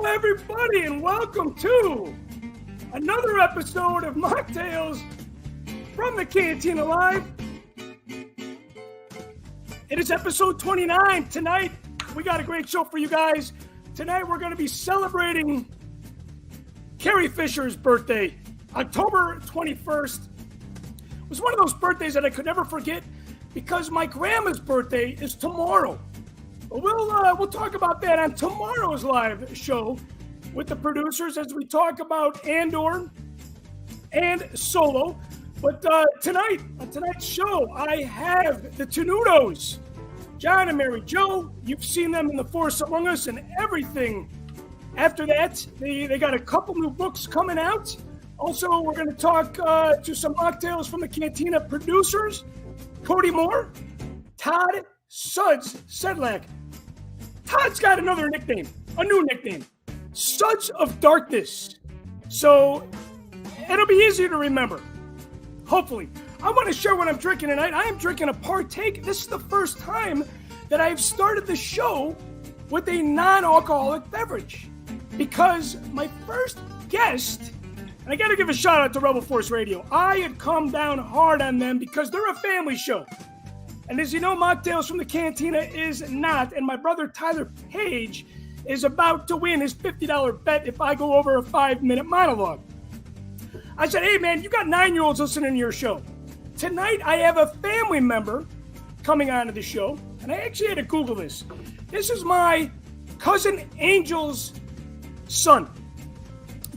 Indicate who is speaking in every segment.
Speaker 1: everybody, and welcome to another episode of Machtails from the Cantina Live. It is episode 29. Tonight, we got a great show for you guys. Tonight, we're going to be celebrating Carrie Fisher's birthday. October 21st was one of those birthdays that I could never forget because my grandma's birthday is tomorrow. But we'll talk about that on tomorrow's live show with the producers as we talk about Andor and Solo. But tonight, on tonight's show, I have the Tenutos, John and Mary Jo. You've seen them in The Force Among Us and everything. After that, they got a couple new books coming out. Also, we're going to talk to some Machtails from the Cantina producers, Cody Moore, Todd Suds Sedlak. Todd's got a new nickname, Suds of Darkness. So it'll be easier to remember, hopefully. I want to share what I'm drinking tonight. I am drinking a Partake. This is the first time that I've started the show with a non-alcoholic beverage because my first guest, and I got to give a shout out to Rebel Force Radio. I had come down hard on them because they're a family show. And as you know, Machtails from the Cantina is not. And my brother Tyler Page is about to win his $50 bet if I go over a 5-minute monologue. I said, hey, man, you got 9-year-olds listening to your show. Tonight, I have a family member coming onto the show. And I actually had to Google this. This is my cousin Angel's son.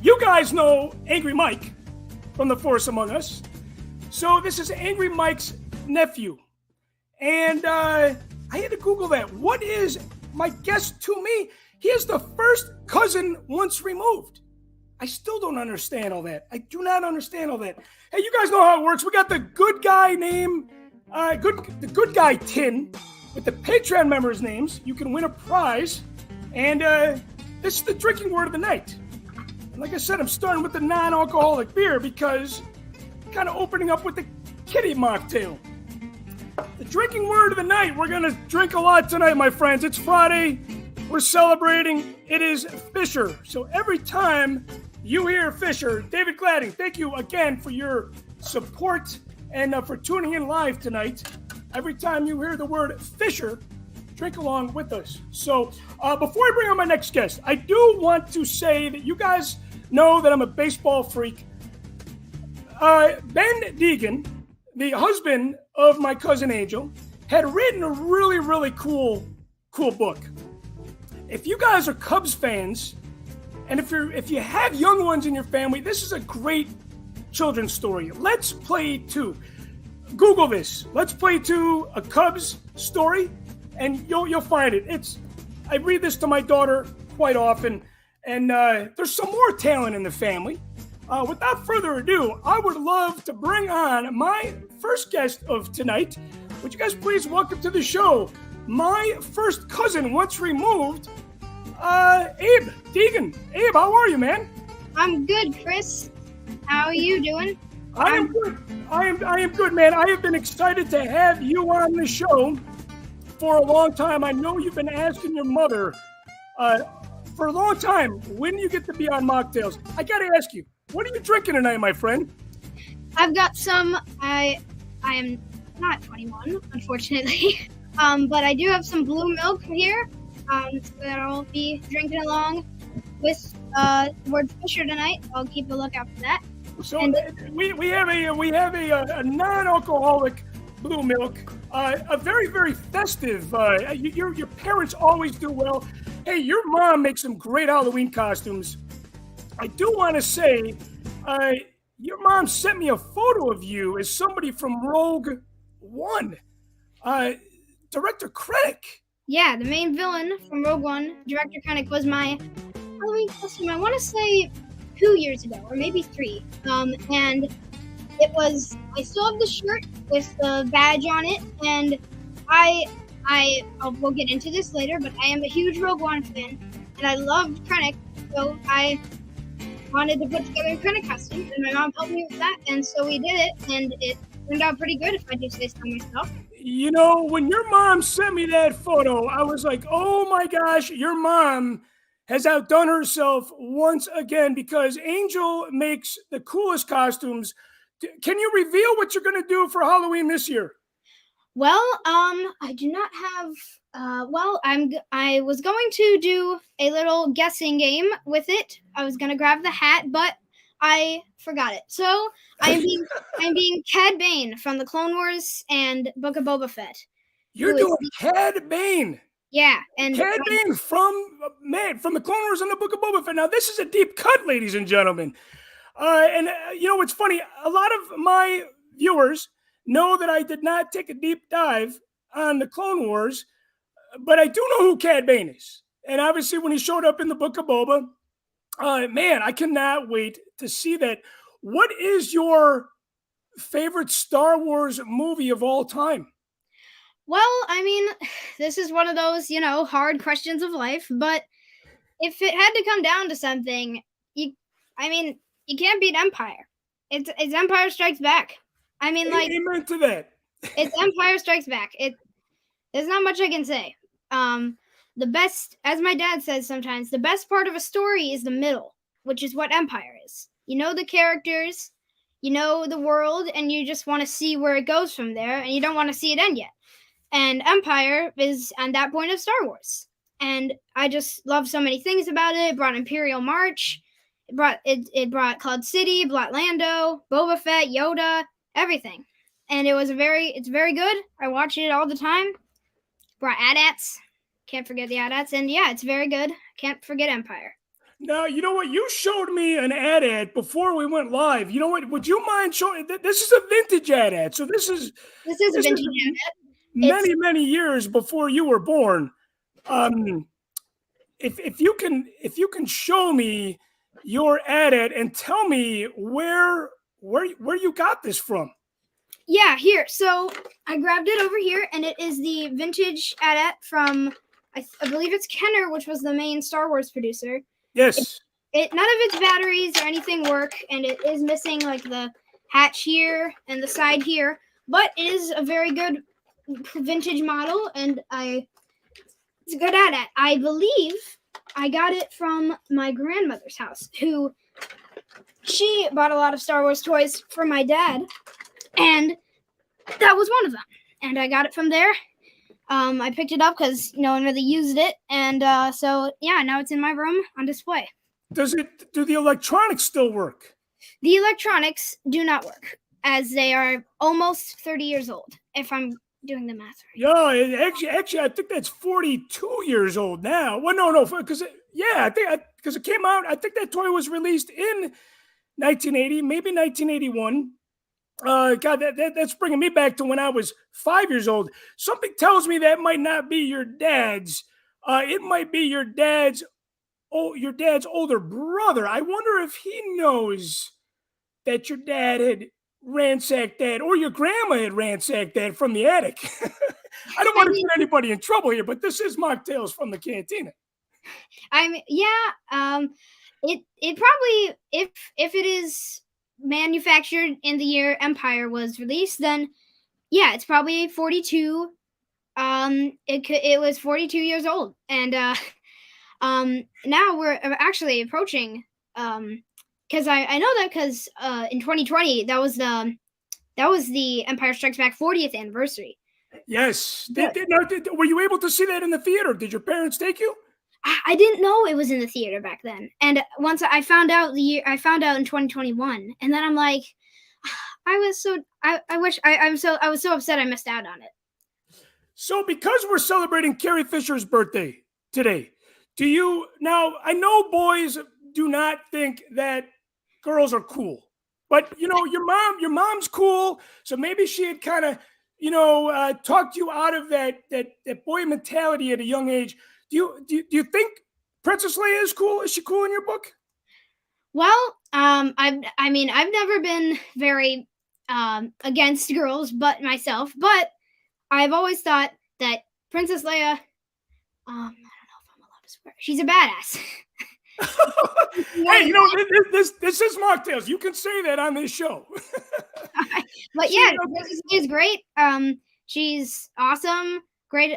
Speaker 1: You guys know Angry Mike from The Force Among Us. So this is Angry Mike's nephew. And I had to Google that. What is my guess to me? He is the first cousin once removed. I still don't understand all that. I do not understand all that. Hey, you guys know how it works. We got the good guy name, the good guy tin with the Patreon members' names. You can win a prize. And this is the drinking word of the night. And like I said, I'm starting with the non-alcoholic beer because I'm kind of opening up with the kitty mocktail. The drinking word of the night. We're going to drink a lot tonight, my friends. It's Friday. We're celebrating. It is Fisher. So every time you hear Fisher, David Gladding, thank you again for your support and for tuning in live tonight. Every time you hear the word Fisher, drink along with us. So before I bring on my next guest, I do want to say that you guys know that I'm a baseball freak. Ben Deegan, the husband of my cousin Angel, had written a really, really cool book. If you guys are Cubs fans, and if you have young ones in your family, this is a great children's story. Let's Play 2. Google this. Let's Play 2, a Cubs story, and you'll find it. I read this to my daughter quite often, and there's some more talent in the family. Without further ado, I would love to bring on my first guest of tonight. Would you guys please welcome to the show my first cousin once removed, Abe Deegan. Abe, how are you, man?
Speaker 2: I'm good, Chris. How are you doing?
Speaker 1: I am good. I am good, man. I have been excited to have you on the show for a long time. I know you've been asking your mother for a long time, when do you get to be on Machtails? I got to ask you, what are you drinking tonight, my friend?
Speaker 2: I've got some. I am not 21, unfortunately, but I do have some blue milk here that I'll be drinking along with the word Fisher tonight. I'll keep a lookout for that.
Speaker 1: So we have a non-alcoholic blue milk, a very, very festive. Your parents always do well. Hey, your mom makes some great Halloween costumes. I do want to say, your mom sent me a photo of you as somebody from Rogue One. Director Krennic.
Speaker 2: Yeah, the main villain from Rogue One, Director Krennic, was my Halloween costume, I want to say 2 years ago, or maybe 3. And it was, I still have the shirt with the badge on it, and we'll get into this later, but I am a huge Rogue One fan, and I loved Krennic, so I wanted to put together a Krennic costume, and my mom helped me with that, and so we did it, and it turned out pretty good, if I do say so myself.
Speaker 1: You know, when your mom sent me that photo, I was like, oh my gosh, your mom has outdone herself once again because Angel makes the coolest costumes. Can you reveal what you're going to do for Halloween this year?
Speaker 2: Well, I do not have. I was going to do a little guessing game with it. I was gonna grab the hat, but I forgot it. So I'm being Cad Bane from the Clone Wars and Book of Boba Fett.
Speaker 1: You're doing Cad Bane.
Speaker 2: Yeah, and
Speaker 1: Cad Bane from the Clone Wars and the Book of Boba Fett. Now this is a deep cut, ladies and gentlemen. You know what's funny? A lot of my viewers know that I did not take a deep dive on the Clone Wars, but I do know who Cad Bane is. And obviously, when he showed up in the Book of Boba, man, I cannot wait to see that. What is your favorite Star Wars movie of all time?
Speaker 2: Well, I mean, this is one of those, hard questions of life, but if it had to come down to something, you can't beat Empire. It's Empire Strikes Back. I mean, like,
Speaker 1: amen to that.
Speaker 2: It's Empire Strikes Back. There's not much I can say. The best, as my dad says sometimes, the best part of a story is the middle, which is what Empire is. You know the characters, you know the world, and you just want to see where it goes from there, and you don't want to see it end yet. And Empire is on that point of Star Wars. And I just love so many things about it. It brought Imperial March. It brought Cloud City, brought Lando, Boba Fett, Yoda, everything. And it's very good. I watch it all the time. Brought AT-ATs. Can't forget the AT-ATs. And yeah, it's very good. Can't forget Empire.
Speaker 1: Now, you know what? You showed me an AT-AT before we went live. You know what? Would you mind showing? This is a vintage AT-AT. So this is
Speaker 2: a vintage AT-AT.
Speaker 1: Many years before you were born. If you can show me your AT-AT and tell me where you got this from.
Speaker 2: Yeah, here. So I grabbed it over here, and it is the vintage AT-AT from, I believe it's Kenner, which was the main Star Wars producer.
Speaker 1: Yes.
Speaker 2: None of its batteries or anything work, and it is missing like the hatch here and the side here, but it is a very good vintage model, and it's a good AT-AT. I believe I got it from my grandmother's house, who she bought a lot of Star Wars toys for my dad, and that was one of them. And I got it from there. I picked it up because no one really used it, and so yeah, now it's in my room on display.
Speaker 1: Do the electronics still work?
Speaker 2: The electronics do not work, as they are almost 30 years old, if I'm doing the math right.
Speaker 1: Yeah, actually, I think that's 42 years old now. Well, no, because because it came out. I think that toy was released in 1980, maybe 1981. God, that's bringing me back to when I was 5 years old. Something tells me that might not be your dad's. It might be your dad's older brother. I wonder if he knows that your dad had ransacked that, or your grandma had ransacked that from the attic. I don't want to get anybody in trouble here, but this is Machtails from the Cantina.
Speaker 2: It probably, if it is manufactured in the year Empire was released, then yeah, it's probably 42. It was 42 years old, and now we're actually approaching, because I know that because in 2020 that was the Empire Strikes Back 40th anniversary.
Speaker 1: Yes. Were you able to see that in the theater? Did your parents take you?
Speaker 2: I didn't know it was in the theater back then, and once I found out in 2021, and then I'm like, I was so upset I missed out on it.
Speaker 1: So because we're celebrating Carrie Fisher's birthday today, now I know boys do not think that girls are cool, but your mom's cool, so maybe she had kind of talked you out of that boy mentality at a young age. Do you think Princess Leia is cool? Is she cool in your book?
Speaker 2: Well, I've never been very against girls, but I've always thought that Princess Leia, I don't know if I'm allowed to swear, she's a badass.
Speaker 1: Hey, this is Machtails. You can say that on this show.
Speaker 2: But yeah, Princess Leia is great. She's awesome. Great.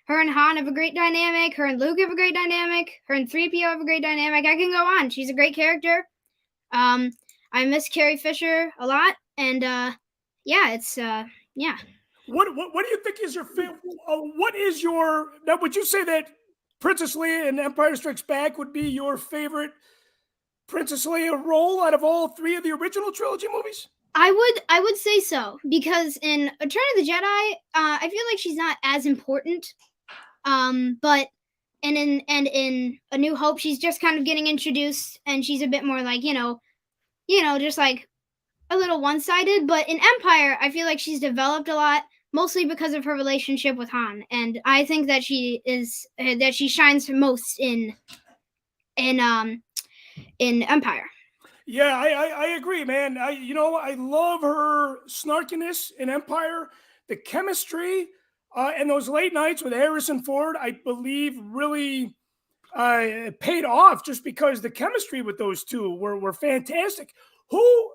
Speaker 2: Her and Han have a great dynamic. Her and Luke have a great dynamic. Her and 3PO have a great dynamic. I can go on. She's a great character. I miss Carrie Fisher a lot, and yeah, it's yeah.
Speaker 1: What do you think is your favorite? What is your now? Would you say that Princess Leia in Empire Strikes Back would be your favorite Princess Leia role out of all three of the original trilogy movies?
Speaker 2: I would say so, because in Return of the Jedi, I feel like she's not as important. But in A New Hope, she's just kind of getting introduced, and she's a bit more like just like a little one-sided. But in Empire, I feel like she's developed a lot, mostly because of her relationship with Han, and I think that she shines most in Empire.
Speaker 1: Yeah, I agree, man. I love her snarkiness in Empire, the chemistry, and those late nights with Harrison Ford. I believe really paid off just because the chemistry with those two were fantastic. Who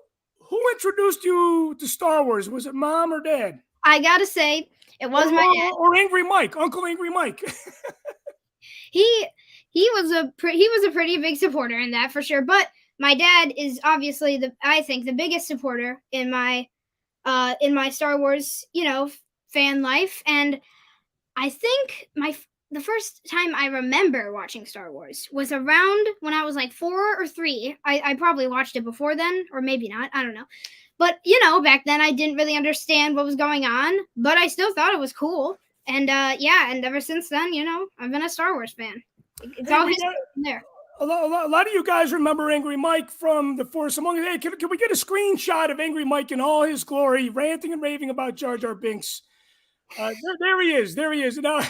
Speaker 1: introduced you to Star Wars? Was it mom or dad?
Speaker 2: I gotta say, it was my dad.
Speaker 1: Or Angry Mike, Uncle Angry Mike.
Speaker 2: he was a pretty big supporter in that for sure. But my dad is obviously I think the biggest supporter in my Star Wars fan life, and I think the first time I remember watching Star Wars was around when I was like 4 or 3. I probably watched it before then, or maybe not. I don't know. But, back then I didn't really understand what was going on, but I still thought it was cool. And, and ever since then, I've been a Star Wars fan. It's all history from there.
Speaker 1: A lot of you guys remember Angry Mike from The Force Among Us. Hey, can we get a screenshot of Angry Mike in all his glory, ranting and raving about Jar Jar Binks? There he is. There he is. Now,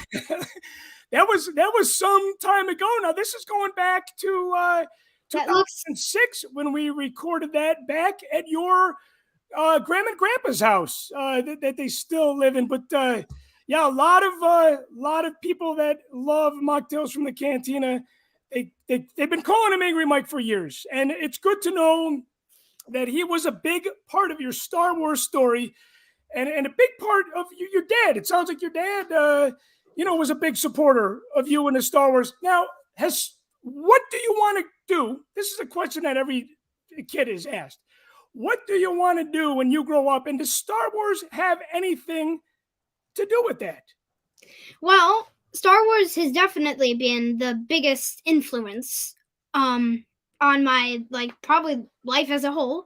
Speaker 1: that was some time ago. Now this is going back to 2006 when we recorded that back at your grandma and grandpa's house that they still live in. But yeah, a lot of people that love Machtails from the Cantina, they've been calling him Angry Mike for years, and it's good to know that he was a big part of your Star Wars story. And a big part of your dad. It sounds like your dad, was a big supporter of you in the Star Wars. Now, what do you want to do? This is a question that every kid is asked. What do you want to do when you grow up? And does Star Wars have anything to do with that?
Speaker 2: Well, Star Wars has definitely been the biggest influence on my probably life as a whole.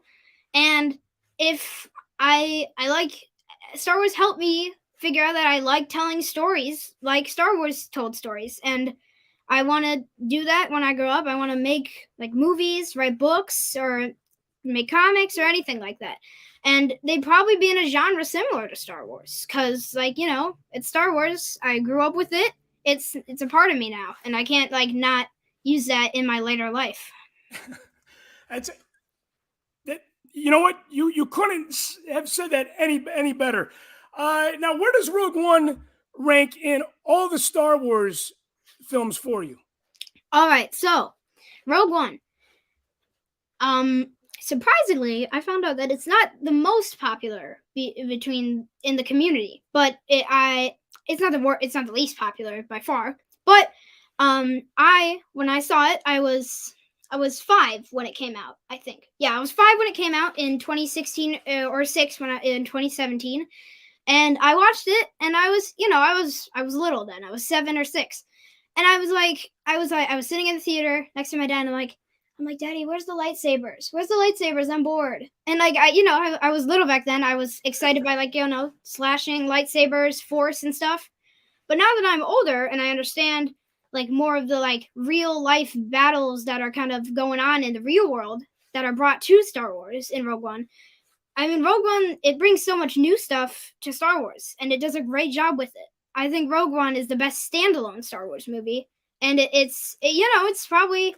Speaker 2: And if I like Star Wars helped me figure out that I like telling stories like Star Wars told stories, and I want to do that when I grow up. I want to make movies, write books, or make comics or anything like that. And they'd probably be in a genre similar to Star Wars because it's Star Wars. I grew up with it. It's a part of me now, and I can't not use that in my later life.
Speaker 1: You know what? You couldn't have said that any better. Now, where does Rogue One rank in all the Star Wars films for you?
Speaker 2: All right, so Rogue One. Surprisingly, I found out that it's not the most popular in the community, but it's not the least popular by far. But when I saw it, I was 5 when it came out, I think. Yeah, I was 5 when it came out in 2016 or 6 in 2017. And I watched it, and I was little then. I was 7 or 6. And I was sitting in the theater next to my dad, and I'm like, Daddy, where's the lightsabers? Where's the lightsabers? I'm bored. And I was little back then. I was excited by slashing lightsabers, force and stuff. But now that I'm older and I understand more of the real life battles that are kind of going on in the real world that are brought to Star Wars in Rogue One. I mean, Rogue One, it brings so much new stuff to Star Wars, and it does a great job with it. I think Rogue One is the best standalone Star Wars movie, and it's probably,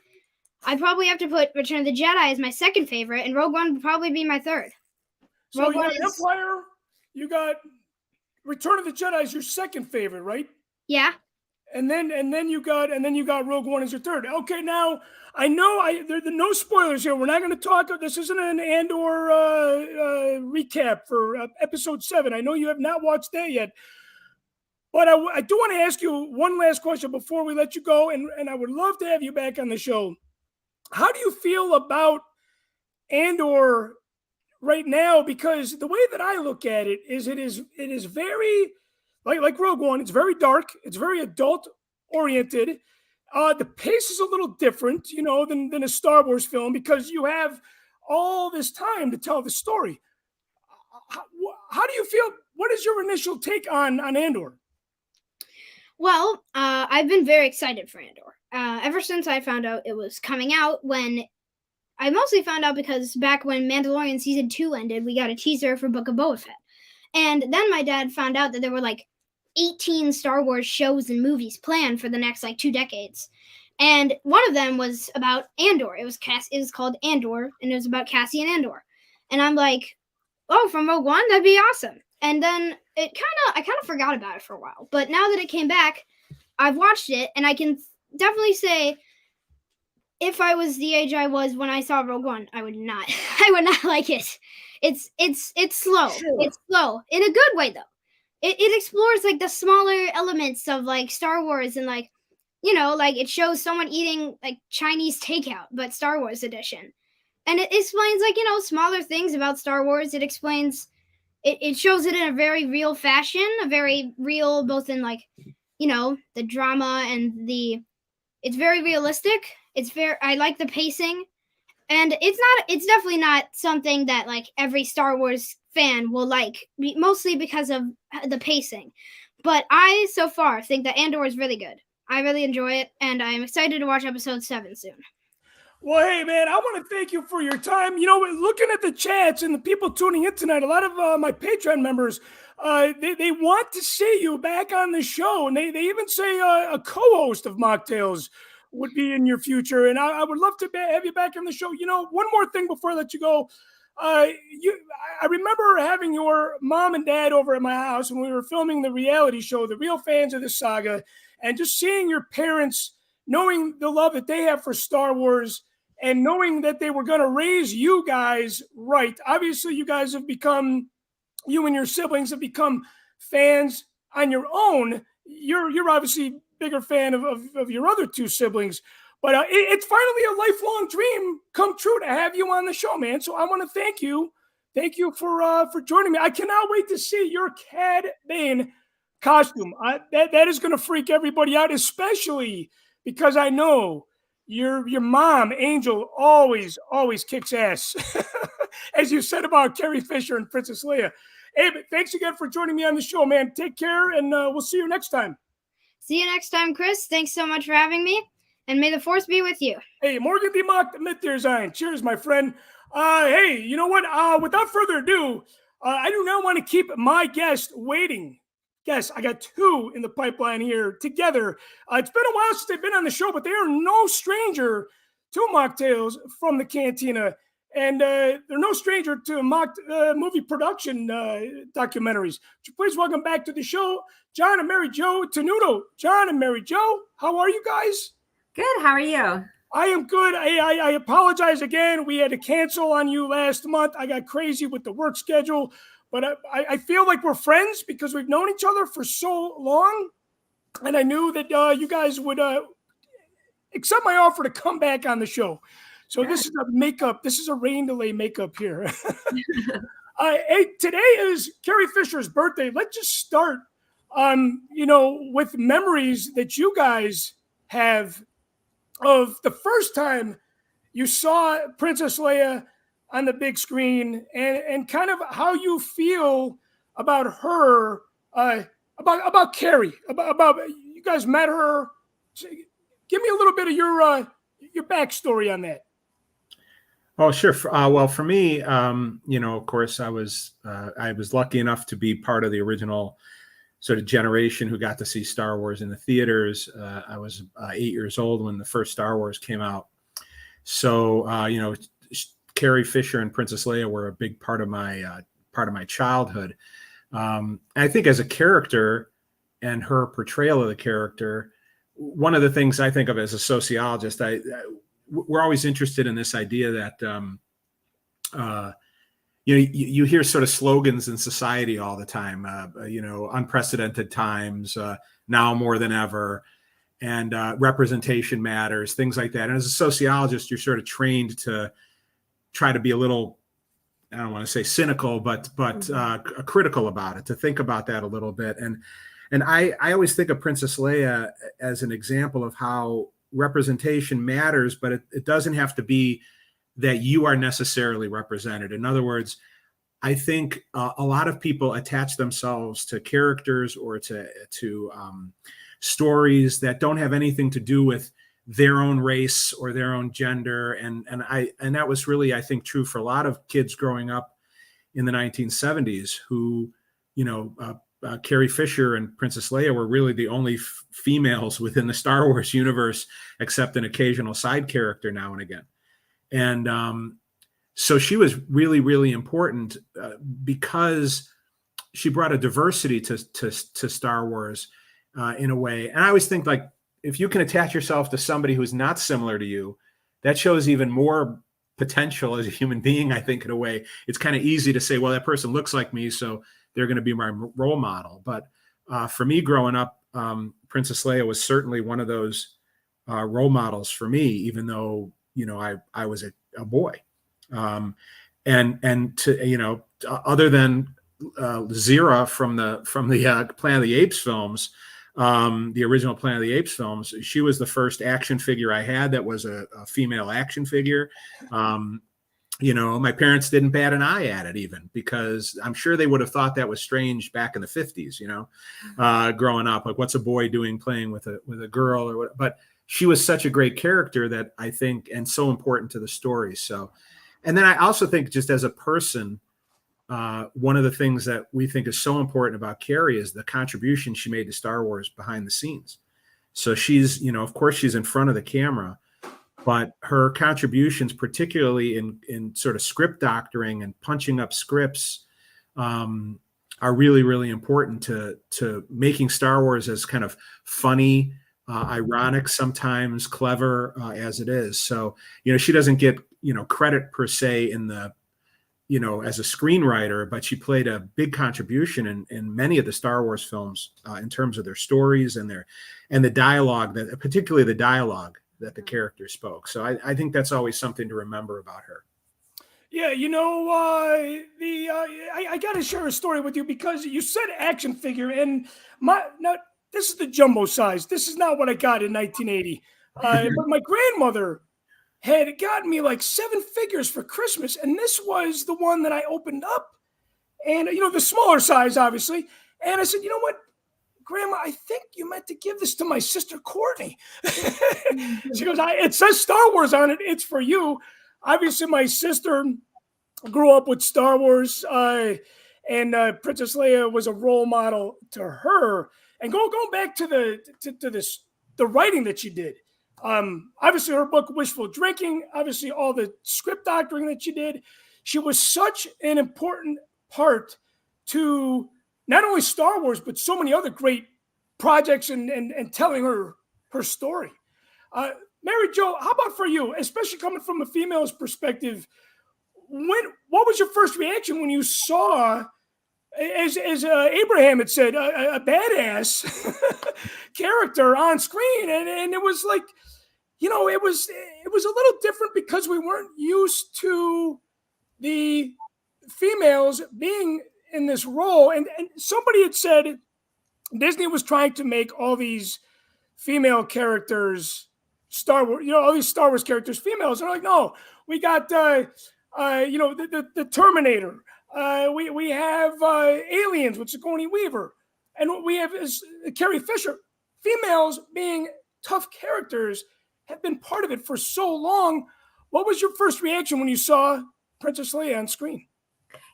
Speaker 2: I probably have to put Return of the Jedi as my second favorite, and Rogue One would probably be my third.
Speaker 1: So you got Empire, you got Return of the Jedi is your second favorite, right?
Speaker 2: Yeah.
Speaker 1: And then you got Rogue One as your third. Okay, now I know there are no spoilers here. We're not going to talk. This isn't an Andor recap for episode 7. I know you have not watched that yet. But I do want to ask you one last question before we let you go, and I would love to have you back on the show. How do you feel about Andor right now? Because the way that I look at it is it is very like Rogue One. It's very dark. It's very adult oriented. The pace is a little different, than a Star Wars film because you have all this time to tell the story. How do you feel? What is your initial take on Andor?
Speaker 2: Well, I've been very excited for Andor. Ever since I found out it was coming out, I mostly found out because back when Mandalorian Season 2 ended, we got a teaser for Book of Boba Fett. And then my dad found out that there were like 18 Star Wars shows and movies planned for the next like 2 decades. And one of them was about Andor. It was called Andor, and it was about Cassian Andor. And I'm like, oh, from Rogue One? That'd be awesome. And then I kind of forgot about it for a while. But now that it came back, I've watched it, and I can definitely say if I was the age I was when I saw Rogue One, I would not like it. It's slow. Sure. It's slow in a good way though. It explores like the smaller elements of like Star Wars and like, like it shows someone eating like Chinese takeout, but Star Wars edition. And it explains like, smaller things about Star Wars. It explains it shows it in a very real fashion, a very real both in like, the drama and it's very realistic. I like the pacing, and it's definitely not something that like every Star Wars fan will like, mostly because of the pacing. But I so far think that Andor is really good. I really enjoy it, and I'm excited to watch episode 7 soon.
Speaker 1: Well, hey, man, I want to thank you for your time. Looking at the chats and the people tuning in tonight, a lot of my Patreon members, they want to see you back on the show, and they even say a co-host of Machtails would be in your future, and I would love to have you back on the show. One more thing before I let you go. I remember having your mom and dad over at my house when we were filming the reality show, The Real Fans of the Saga, and just seeing your parents, knowing the love that they have for Star Wars and knowing that they were going to raise you guys right. Obviously, you and your siblings have become fans on your own. You're obviously bigger fan of your other two siblings, but it's finally a lifelong dream come true to have you on the show, man. So I want to thank you for joining me. I cannot wait to see your Cad Bane costume. That is going to freak everybody out, especially because I know your mom Angel always kicks ass, as you said about Carrie Fisher and Princess Leia. Hey, but thanks again for joining me on the show, man. Take care, and we'll see you next time.
Speaker 2: See you next time, Chris. Thanks so much for having me, and may the Force be with you.
Speaker 1: Hey, Morgan die Macht mit dir sein. Cheers, my friend. Hey, you know what? Without further ado, I do not want to keep my guest waiting. Yes, I got two in the pipeline here together. It's been a while since they've been on the show, but they are no stranger to Machtails from the Cantina. And they're no stranger to movie production documentaries. Please welcome back to the show, John and Mary Jo Tenuto. John and Mary Jo, how are you guys?
Speaker 3: Good. How are you?
Speaker 1: I am good. I apologize again. We had to cancel on you last month. I got crazy with the work schedule. But I feel like we're friends because we've known each other for so long. And I knew that you guys would accept my offer to come back on the show. So This is a makeup. This is a rain delay makeup here. Hey, today is Carrie Fisher's birthday. Let's just start, with memories that you guys have of the first time you saw Princess Leia on the big screen, and kind of how you feel about her, about Carrie, about you guys met her. Give me a little bit of your backstory on that.
Speaker 4: Oh, sure. Well, for me, of course, I was lucky enough to be part of the original sort of generation who got to see Star Wars in the theaters. I was 8 years old when the first Star Wars came out. So, Carrie Fisher and Princess Leia were a big part of my childhood. I think as a character and her portrayal of the character, one of the things I think of as a sociologist, we're always interested in this idea that, you hear sort of slogans in society all the time, unprecedented times, now more than ever, and representation matters, things like that. And as a sociologist, you're sort of trained to try to be a little, I don't want to say cynical, but critical about it, to think about that a little bit. And I always think of Princess Leia as an example of how representation matters, but it doesn't have to be that you are necessarily represented. In other words, I think a lot of people attach themselves to characters or to stories that don't have anything to do with their own race or their own gender, and that was really, I think, true for a lot of kids growing up in the 1970s who, Carrie Fisher and Princess Leia were really the only females within the Star Wars universe, except an occasional side character now and again. And so she was really, really important because she brought a diversity to Star Wars in a way. And I always think, like, if you can attach yourself to somebody who's not similar to you, that shows even more potential as a human being, I think, in a way. It's kind of easy to say, well, that person looks like me, so they're going to be my role model. But for me growing up, Princess Leia was certainly one of those role models for me, even though, I was a boy. And to, other than Zira from the Planet of the Apes films, the original Planet of the Apes films, she was the first action figure I had that was a female action figure. My parents didn't bat an eye at it, even, because I'm sure they would have thought that was strange back in the 50s, growing up, like, what's a boy doing playing with a girl or what? But she was such a great character that I think, and so important to the story. So, and then I also think, just as a person, one of the things that we think is so important about Carrie is the contribution she made to Star Wars behind the scenes. So she's, of course, she's in front of the camera, but her contributions, particularly in sort of script doctoring and punching up scripts, are really, really important to making Star Wars as kind of funny, ironic, sometimes clever as it is. So, she doesn't get, credit per se in the, as a screenwriter, but she played a big contribution in many of the Star Wars films in terms of their stories and the dialogue, particularly the dialogue that the character spoke. So I think that's always something to remember about her.
Speaker 1: Yeah, I got to share a story with you, because you said action figure, and this is the jumbo size. This is not what I got in 1980. But my grandmother had gotten me like 7 figures for Christmas, and this was the one that I opened up, and the smaller size, obviously. And I said, you know what, Grandma, I think you meant to give this to my sister Courtney. She goes, it says Star Wars on it. It's for you. Obviously, my sister grew up with Star Wars, and Princess Leia was a role model to her. And going back to the writing that she did. Obviously, her book Wishful Drinking. Obviously, all the script doctoring that she did. She was such an important part to not only Star Wars, but so many other great projects and telling her story. Mary Jo, how about for you, especially coming from a female's perspective? What was your first reaction when you saw, as Abraham had said, a badass character on screen, and it was like, it was a little different because we weren't used to the females being in this role, and somebody had said Disney was trying to make all these female characters Star Wars, all these Star Wars characters females. And they're like, no, we got the Terminator. We have Aliens with Sigourney Weaver, and we have Carrie Fisher. Females being tough characters have been part of it for so long. What was your first reaction when you saw Princess Leia on screen?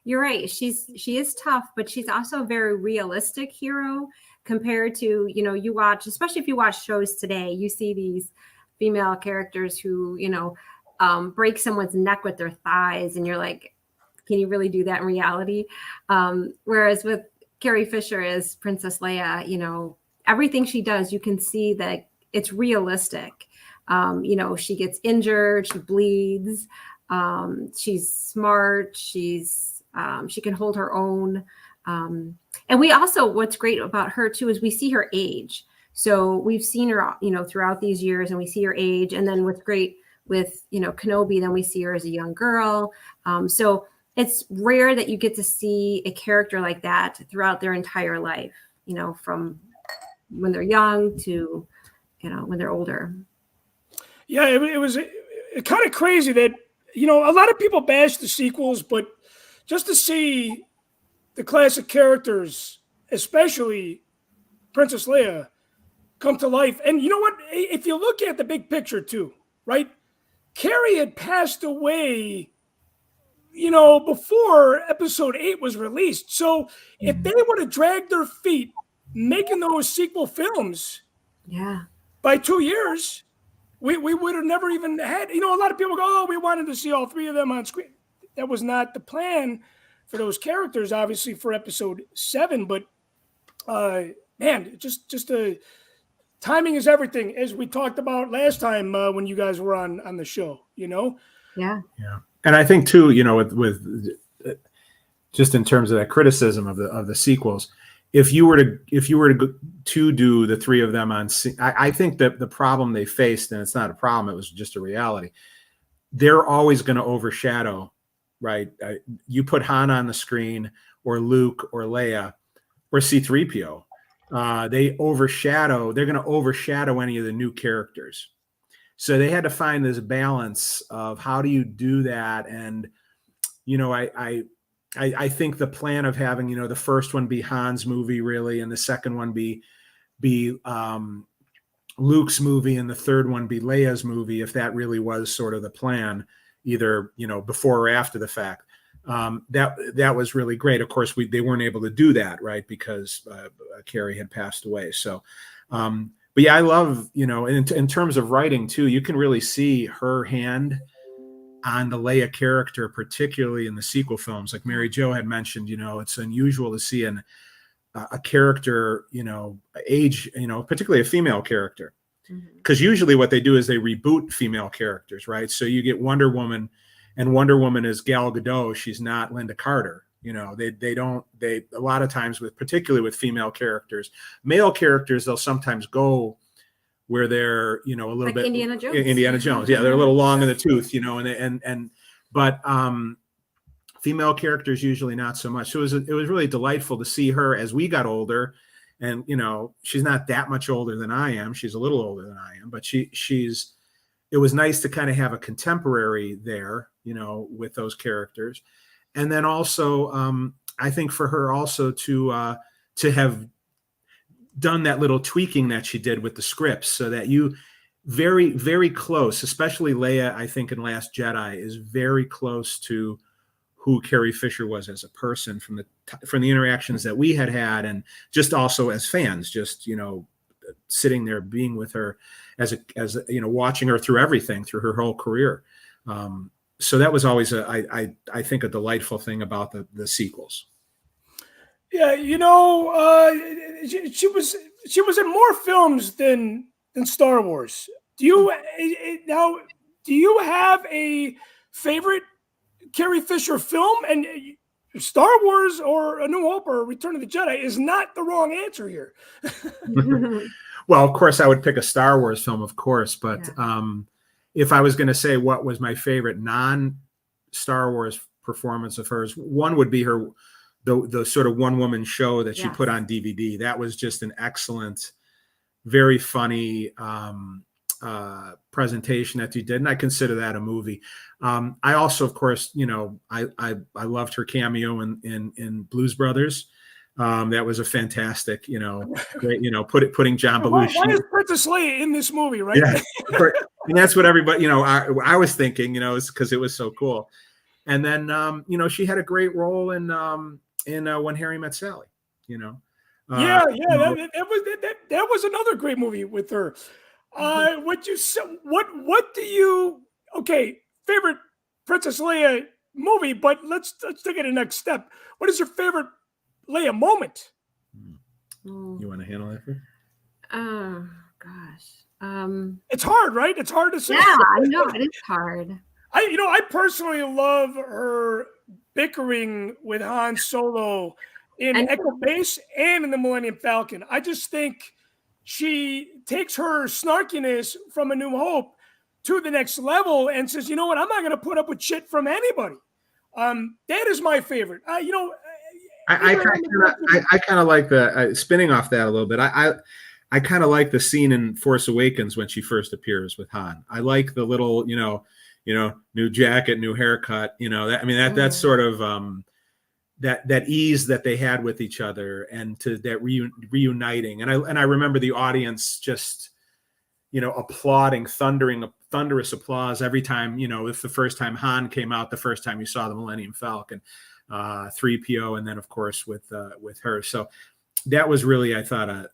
Speaker 3: You're right. She is tough, but she's also a very realistic hero compared to, you watch, especially if you watch shows today, you see these female characters who, break someone's neck with their thighs, and you're like, can you really do that in reality? Whereas with Carrie Fisher as Princess Leia, everything she does, you can see that it's realistic. She gets injured, she bleeds, she's smart, she's She can hold her own. And we also, what's great about her too, is we see her age. So we've seen her, throughout these years, and we see her age. And then what's great with, Kenobi, then we see her as a young girl. So it's rare that you get to see a character like that throughout their entire life, from when they're young to, when they're older.
Speaker 1: Yeah, it was kind of crazy that, a lot of people bash the sequels, but just to see the classic characters, especially Princess Leia, come to life. And you know what? If you look at the big picture too, right? Carrie had passed away, before episode 8 was released. So if they would have dragged their feet making those sequel films by 2 years, we would have never even had, a lot of people go, oh, we wanted to see all 3 of them on screen. That was not the plan for those characters, obviously, for episode 7. But man, just timing is everything, as we talked about last time when you guys were on the show.
Speaker 3: Yeah.
Speaker 4: And I think too, with just in terms of that criticism of the sequels, if you were to do the 3 of them on, I think that the problem they faced, and it's not a problem, it was just a reality. They're always going to overshadow, right? You put Han on the screen, or Luke, or Leia, or C-3PO. They're going to overshadow any of the new characters. So they had to find this balance of how do you do that. And, I think the plan of having, the first one be Han's movie really, and the second one be Luke's movie, and the third one be Leia's movie, if that really was sort of the plan, either, before or after the fact. That was really great. Of course, they weren't able to do that, right, because Carrie had passed away. So, but yeah, I love, in terms of writing too, you can really see her hand on the Leia character, particularly in the sequel films. Like Mary Jo had mentioned, it's unusual to see a character, age, particularly a female character, because usually what they do is they reboot female characters, right? So you get Wonder Woman, and Wonder Woman is Gal Gadot. She's not Linda Carter. They a lot of times, particularly with female characters, male characters, they'll sometimes go where they're, a little
Speaker 3: like
Speaker 4: bit
Speaker 3: Indiana Jones.
Speaker 4: Indiana Jones. Yeah. They're a little long in the tooth, but female characters usually not so much. So it was really delightful to see her as we got older, and, she's not that much older than I am. She's a little older than I am, but it was nice to kind of have a contemporary there, with those characters. And then also, I think for her also to have done that little tweaking that she did with the scripts, so that you very, very close, especially Leia, I think in Last Jedi, is very close to who Carrie Fisher was as a person from the interactions that we had, and just also as fans, just, sitting there being with her as watching her through everything, through her whole career. So that was always I think a delightful thing about the sequels.
Speaker 1: Yeah, she was in more films than Star Wars. Do you have a favorite Carrie Fisher film? And Star Wars or A New Hope or Return of the Jedi is not the wrong answer here.
Speaker 4: Well, of course, I would pick a Star Wars film, of course, but if I was going to say what was my favorite non-Star Wars performance of hers, one would be the sort of one-woman show that she put on DVD. That was just an excellent, very funny presentation that you did, and I consider that a movie. I also, of course, I loved her cameo in Blues Brothers. That was a fantastic, great, putting John Belushi.
Speaker 1: Why is Princess Leia in this movie, right?
Speaker 4: Yeah, and that's what everybody, I was thinking, is because it was so cool. And then, she had a great role in When Harry Met Sally.
Speaker 1: That was another great movie with her. What do you? Okay, favorite Princess Leia movie, but let's take it the next step. What is your favorite Leia moment?
Speaker 4: You want to handle that first?
Speaker 3: Oh gosh,
Speaker 1: it's hard, right? It's hard to say.
Speaker 3: Yeah, I know it is hard.
Speaker 1: I personally love her bickering with Han Solo in
Speaker 3: And-
Speaker 1: Echo Base and in the Millennium Falcon. I just think she takes her snarkiness from A New Hope to the next level and says, you know what, I'm not going to put up with shit from anybody. That is my favorite.
Speaker 4: I kind of like the spinning off that a little bit. I kind of like the scene in Force Awakens when she first appears with Han. I like the little, new jacket, new haircut. That's sort of that ease that they had with each other, and to that reuniting. And I remember the audience just, applauding, thunderous applause every time. If the first time Han came out, the first time you saw the Millennium Falcon, 3PO, and then of course with her. So that was really, I thought,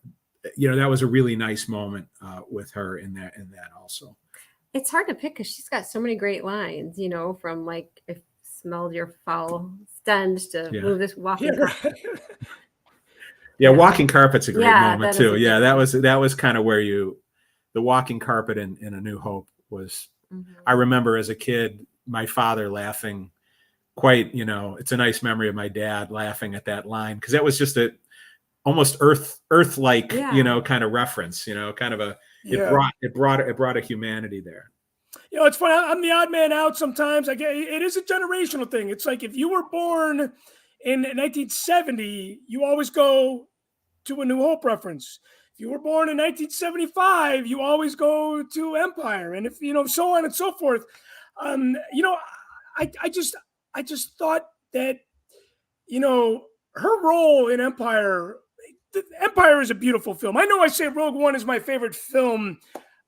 Speaker 4: that was a really nice moment with her in that also.
Speaker 3: It's hard to pick because she's got so many great lines, from like, if smelled your foul stench to move this walking carpet.
Speaker 4: Yeah, walking carpet's a great moment too.
Speaker 3: Yeah,
Speaker 4: that was kind of where the walking carpet in A New Hope was. Mm-hmm. I remember as a kid, my father laughing quite, it's a nice memory of my dad laughing at that line, because that was just a almost Earth-like, kind of reference, kind of it brought a humanity there.
Speaker 1: It's funny. I'm the odd man out sometimes. It is a generational thing. It's like if you were born in 1970, you always go to A New Hope reference. If you were born in 1975, you always go to Empire, and if so on and so forth. I just thought that her role in Empire. Empire is a beautiful film. I know I say Rogue One is my favorite film,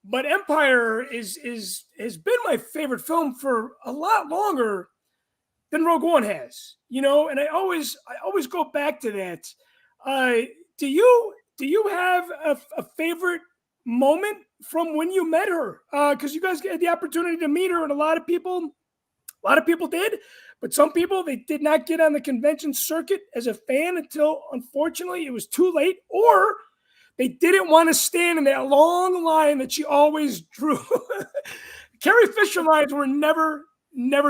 Speaker 1: but Empire has been my favorite film for a lot longer than Rogue One has. And I always go back to that. Do you have a favorite moment from when you met her? Because you guys had the opportunity to meet her, and a lot of people did. But some people, they did not get on the convention circuit as a fan until, unfortunately, it was too late, or they didn't want to stand in that long line that she always drew. Carrie Fisher lines were never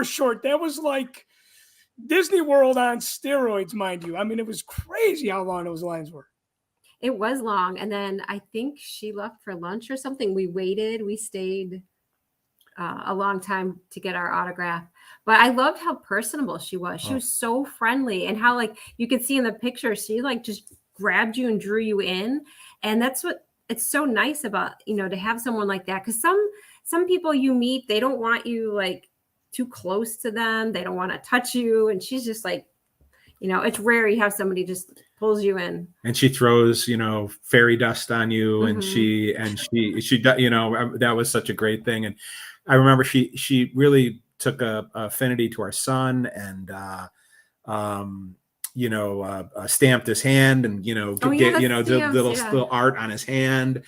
Speaker 1: short. That was like Disney World on steroids, mind you. I mean, it was crazy how long those lines were.
Speaker 3: It was long. And then I think she left for lunch or something. We stayed a long time to get our autograph. But I loved how personable she was. She was so friendly, and how, like, you could see in the picture, she like just grabbed you and drew you in. And that's what it's so nice about, to have someone like that. Because some people you meet, they don't want you like too close to them. They don't want to touch you. And she's just like, it's rare you have somebody just pulls you in. And
Speaker 4: she throws, fairy dust on you. Mm-hmm. and she that was such a great thing. And I remember she really took a affinity to our son, and stamped his hand, and did little art on his hand.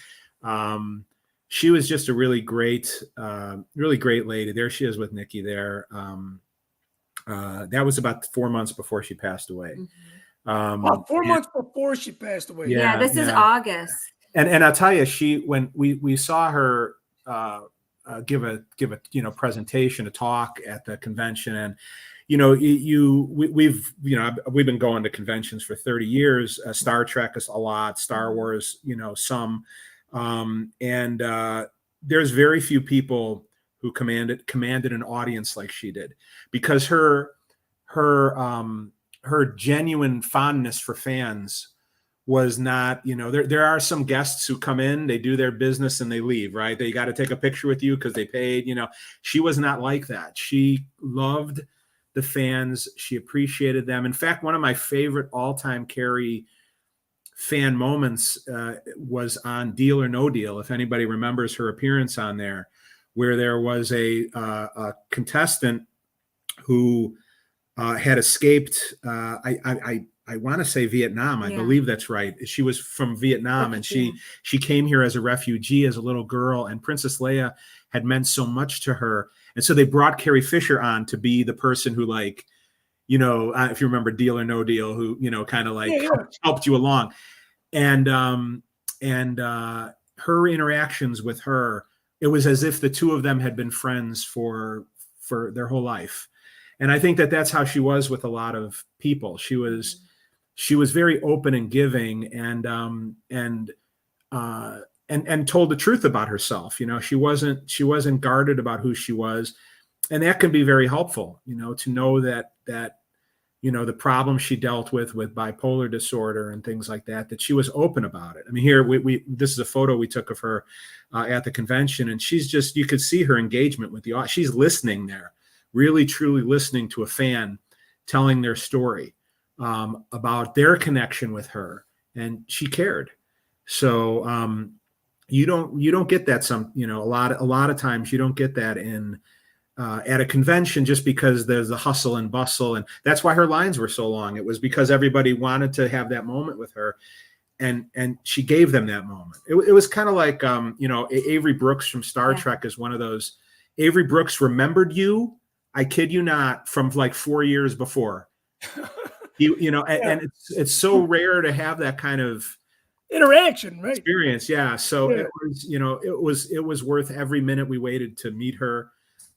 Speaker 4: She was just a really great lady. There she is with Nikki there. That was about 4 months before she passed away.
Speaker 1: Mm-hmm. 4 months before she passed away.
Speaker 3: Yeah, this is August.
Speaker 4: And I'll tell you, when we saw her give a presentation, a talk at the convention, and we've been going to conventions for 30 years. Star Trek is a lot, Star Wars, some, and there's very few people who commanded an audience like she did, because her genuine fondness for fans was not, there are some guests who come in, they do their business and they leave, right? They got to take a picture with you because they paid, she was not like that. She loved the fans. She appreciated them. In fact, one of my favorite all-time Carrie fan moments was on Deal or No Deal. If anybody remembers her appearance on there, where there was a contestant who had escaped, I want to say Vietnam. I believe that's right. She was from Vietnam, and she came here as a refugee as a little girl, and Princess Leia had meant so much to her. And so they brought Carrie Fisher on to be the person who, like, if you remember Deal or No Deal, who, kind of like helped you along. And her interactions with her, it was as if the two of them had been friends for their whole life. And I think that that's how she was with a lot of people. She was very open and giving, and told the truth about herself. You know, she wasn't guarded about who she was, and that can be very helpful. You know, to know that you know, the problems she dealt with bipolar disorder and things like that, that she was open about it. I mean, here this is a photo we took of her at the convention, and she's just, you could see her engagement with the audience. She's listening there, really truly listening to a fan telling their story about their connection with her, and she cared. So you don't get that a lot of times you don't get that in at a convention, just because there's the hustle and bustle. And that's why her lines were so long. It was because everybody wanted to have that moment with her, and she gave them that moment. It was kind of like Avery Brooks from Star Trek is one of those. Avery Brooks remembered you, I kid you not, from like 4 years before. And it's so rare to have that kind of
Speaker 1: interaction, right?
Speaker 4: Experience, yeah. So it was worth every minute we waited to meet her,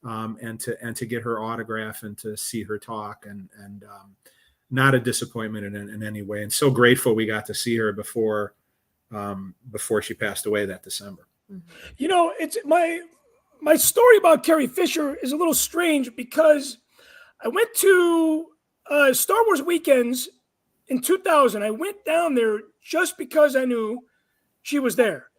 Speaker 4: and to get her autograph and to see her talk, and not a disappointment in any way. And so grateful we got to see her before she passed away that December.
Speaker 1: You know, it's my story about Carrie Fisher is a little strange, because I went to Star Wars weekends in 2000. I went down there just because I knew she was there.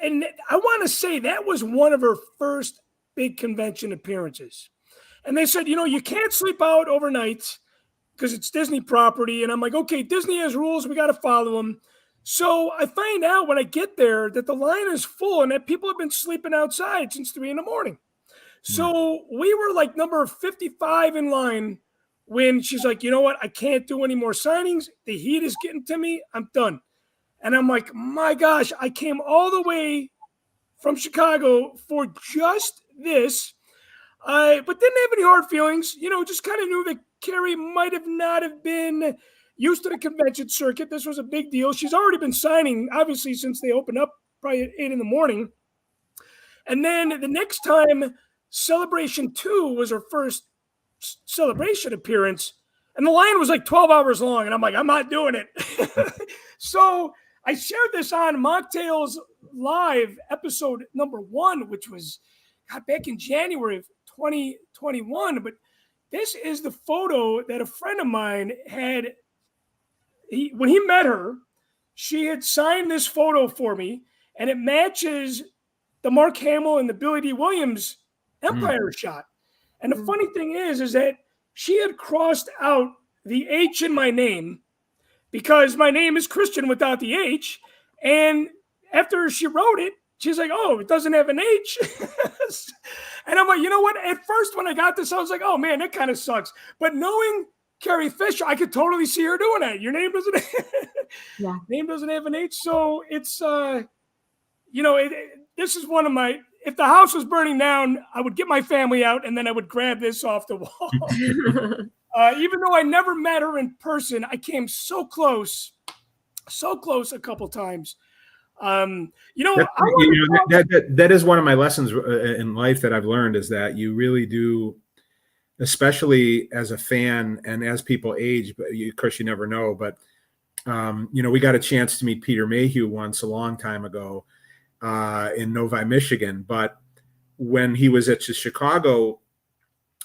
Speaker 1: And I want to say that was one of her first big convention appearances. And they said, you can't sleep out overnight because it's Disney property. And I'm like, okay, Disney has rules. We got to follow them. So I find out when I get there that the line is full and that people have been sleeping outside since 3 a.m. So we were like number 55 in line when she's like, you know what? I can't do any more signings. The heat is getting to me. I'm done. And I'm like, my gosh, I came all the way from Chicago for just this. But didn't have any hard feelings. Just kind of knew that Carrie might have not have been used to the convention circuit. This was a big deal. She's already been signing, obviously, since they opened up probably at 8 a.m. And then the next time, Celebration 2 was her first Celebration appearance. And the line was like 12 hours long. And I'm like, I'm not doing it. So I shared this on Machtails Live episode number 1, which was back in January of 2021. But this is the photo that a friend of mine had. When he met her, she had signed this photo for me, and it matches the Mark Hamill and the Billy D. Williams Empire shot. And the funny thing is that she had crossed out the H in my name, because my name is Christian without the H. And after she wrote it, she's like, oh, it doesn't have an H. And I'm like, you know what? At first, when I got this, I was like, oh, man, that kind of sucks. But knowing Carrie Fisher, I could totally see her doing that. Your name doesn't name doesn't have an H. So it's, this is one of my, if the house was burning down, I would get my family out and then I would grab this off the wall. Even though I never met her in person, I came so close a couple times. That
Speaker 4: is one of my lessons in life that I've learned, is that you really do, especially as a fan and as people age, but of course you never know, but we got a chance to meet Peter Mayhew once a long time ago in Novi, Michigan. But when he was at the Chicago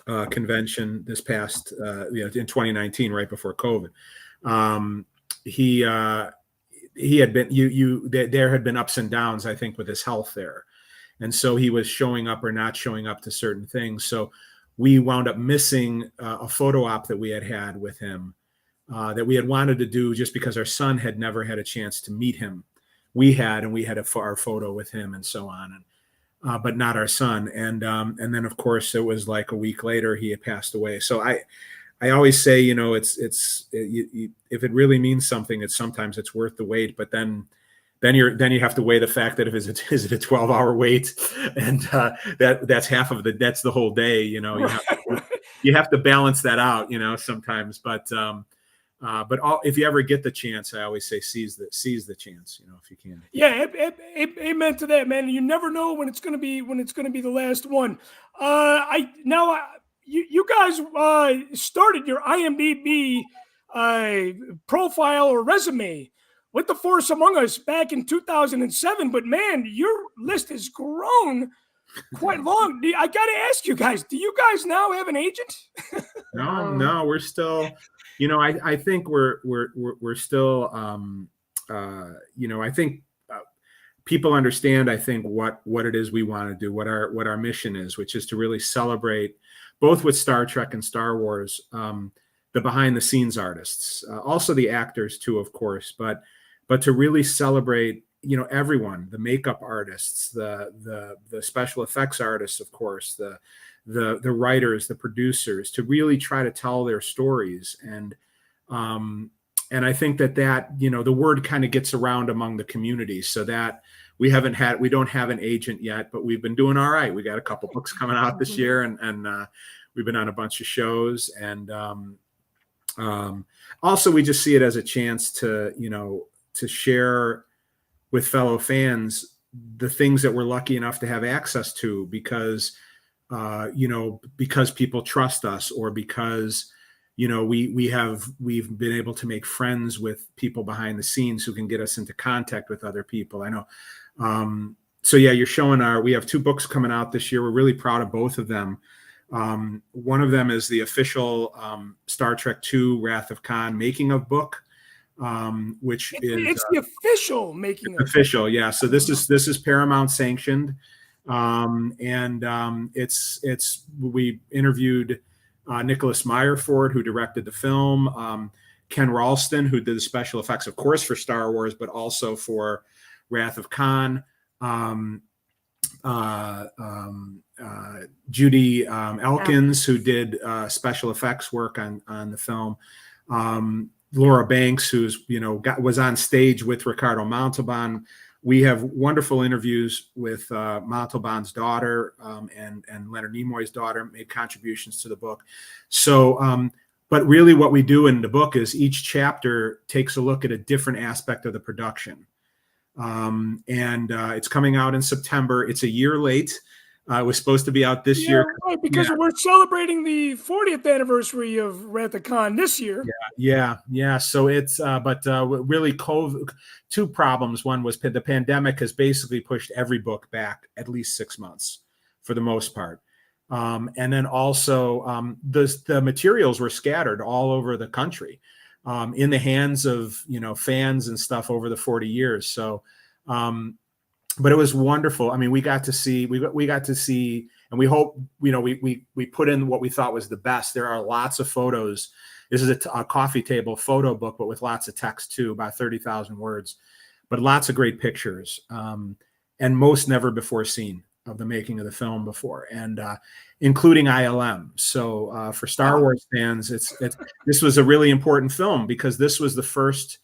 Speaker 4: convention this past in 2019, right before COVID, he had been there had been ups and downs, I think, with his health there, and so he was showing up or not showing up to certain things. So we wound up missing a photo op that we had with him that we had wanted to do, just because our son had never had a chance to meet him. We had our photo with him and so on, but not our son. And then of course it was like a week later he had passed away. So I always say, if it really means something, sometimes it's worth the wait. But then you have to weigh the fact that is it a 12-hour wait, and that's that's the whole day. You have to balance that out, sometimes. But if you ever get the chance, I always say seize the chance, if you can.
Speaker 1: Yeah, amen to that, man. You never know when it's going to be the last one. you guys started your IMDb profile or resume with The Force Among Us back in 2007, but man, your list has grown quite long. I got to ask you guys, do you guys now have an agent?
Speaker 4: No, we're still, I think we're still, I think people understand, I think what it is we want to do, what our mission is, which is to really celebrate both with Star Trek and Star Wars, the behind the scenes artists, also the actors too, of course, but to really celebrate, everyone, the makeup artists, the special effects artists, of course, the writers, the producers, to really try to tell their stories. And I think that the word kind of gets around among the community, so that we don't have an agent yet, but we've been doing all right. We got a couple books coming out this year, and we've been on a bunch of shows. And also we just see it as a chance to share with fellow fans the things that we're lucky enough to have access to, because people trust us, or because we've been able to make friends with people behind the scenes who can get us into contact with other people. I know. So yeah, you're showing we have 2 books coming out this year. We're really proud of both of them. One of them is the official Star Trek II Wrath of Khan making of book, which
Speaker 1: it's the official making of
Speaker 4: official. Yeah. So this is Paramount sanctioned. We interviewed Nicholas Meyerford, who directed the film, Ken Ralston, who did the special effects, of course, for Star Wars, but also for Wrath of Khan, Judy Elkins, who did special effects work on the film, Laura Banks, who's was on stage with Ricardo Montalban. We have wonderful interviews with Montalban's daughter and Leonard Nimoy's daughter, made contributions to the book. So, but really what we do in the book is each chapter takes a look at a different aspect of the production. It's coming out in September. It's a year late. It was supposed to be out this year.
Speaker 1: Right, because we're celebrating the 40th anniversary of Wrath of Khan this year.
Speaker 4: Yeah. So it's, really COVID, 2 problems. One was the pandemic has basically pushed every book back at least 6 months for the most part. And then also the materials were scattered all over the country, in the hands of, fans and stuff over the 40 years. So, but it was wonderful. I mean, we got to see, and we hope, we put in what we thought was the best. There are lots of photos. This is a coffee table photo book, but with lots of text too, about 30,000 words, but lots of great pictures, and most never before seen of the making of the film before, and including ILM. So for Star Wars fans, this was a really important film, because this was the first.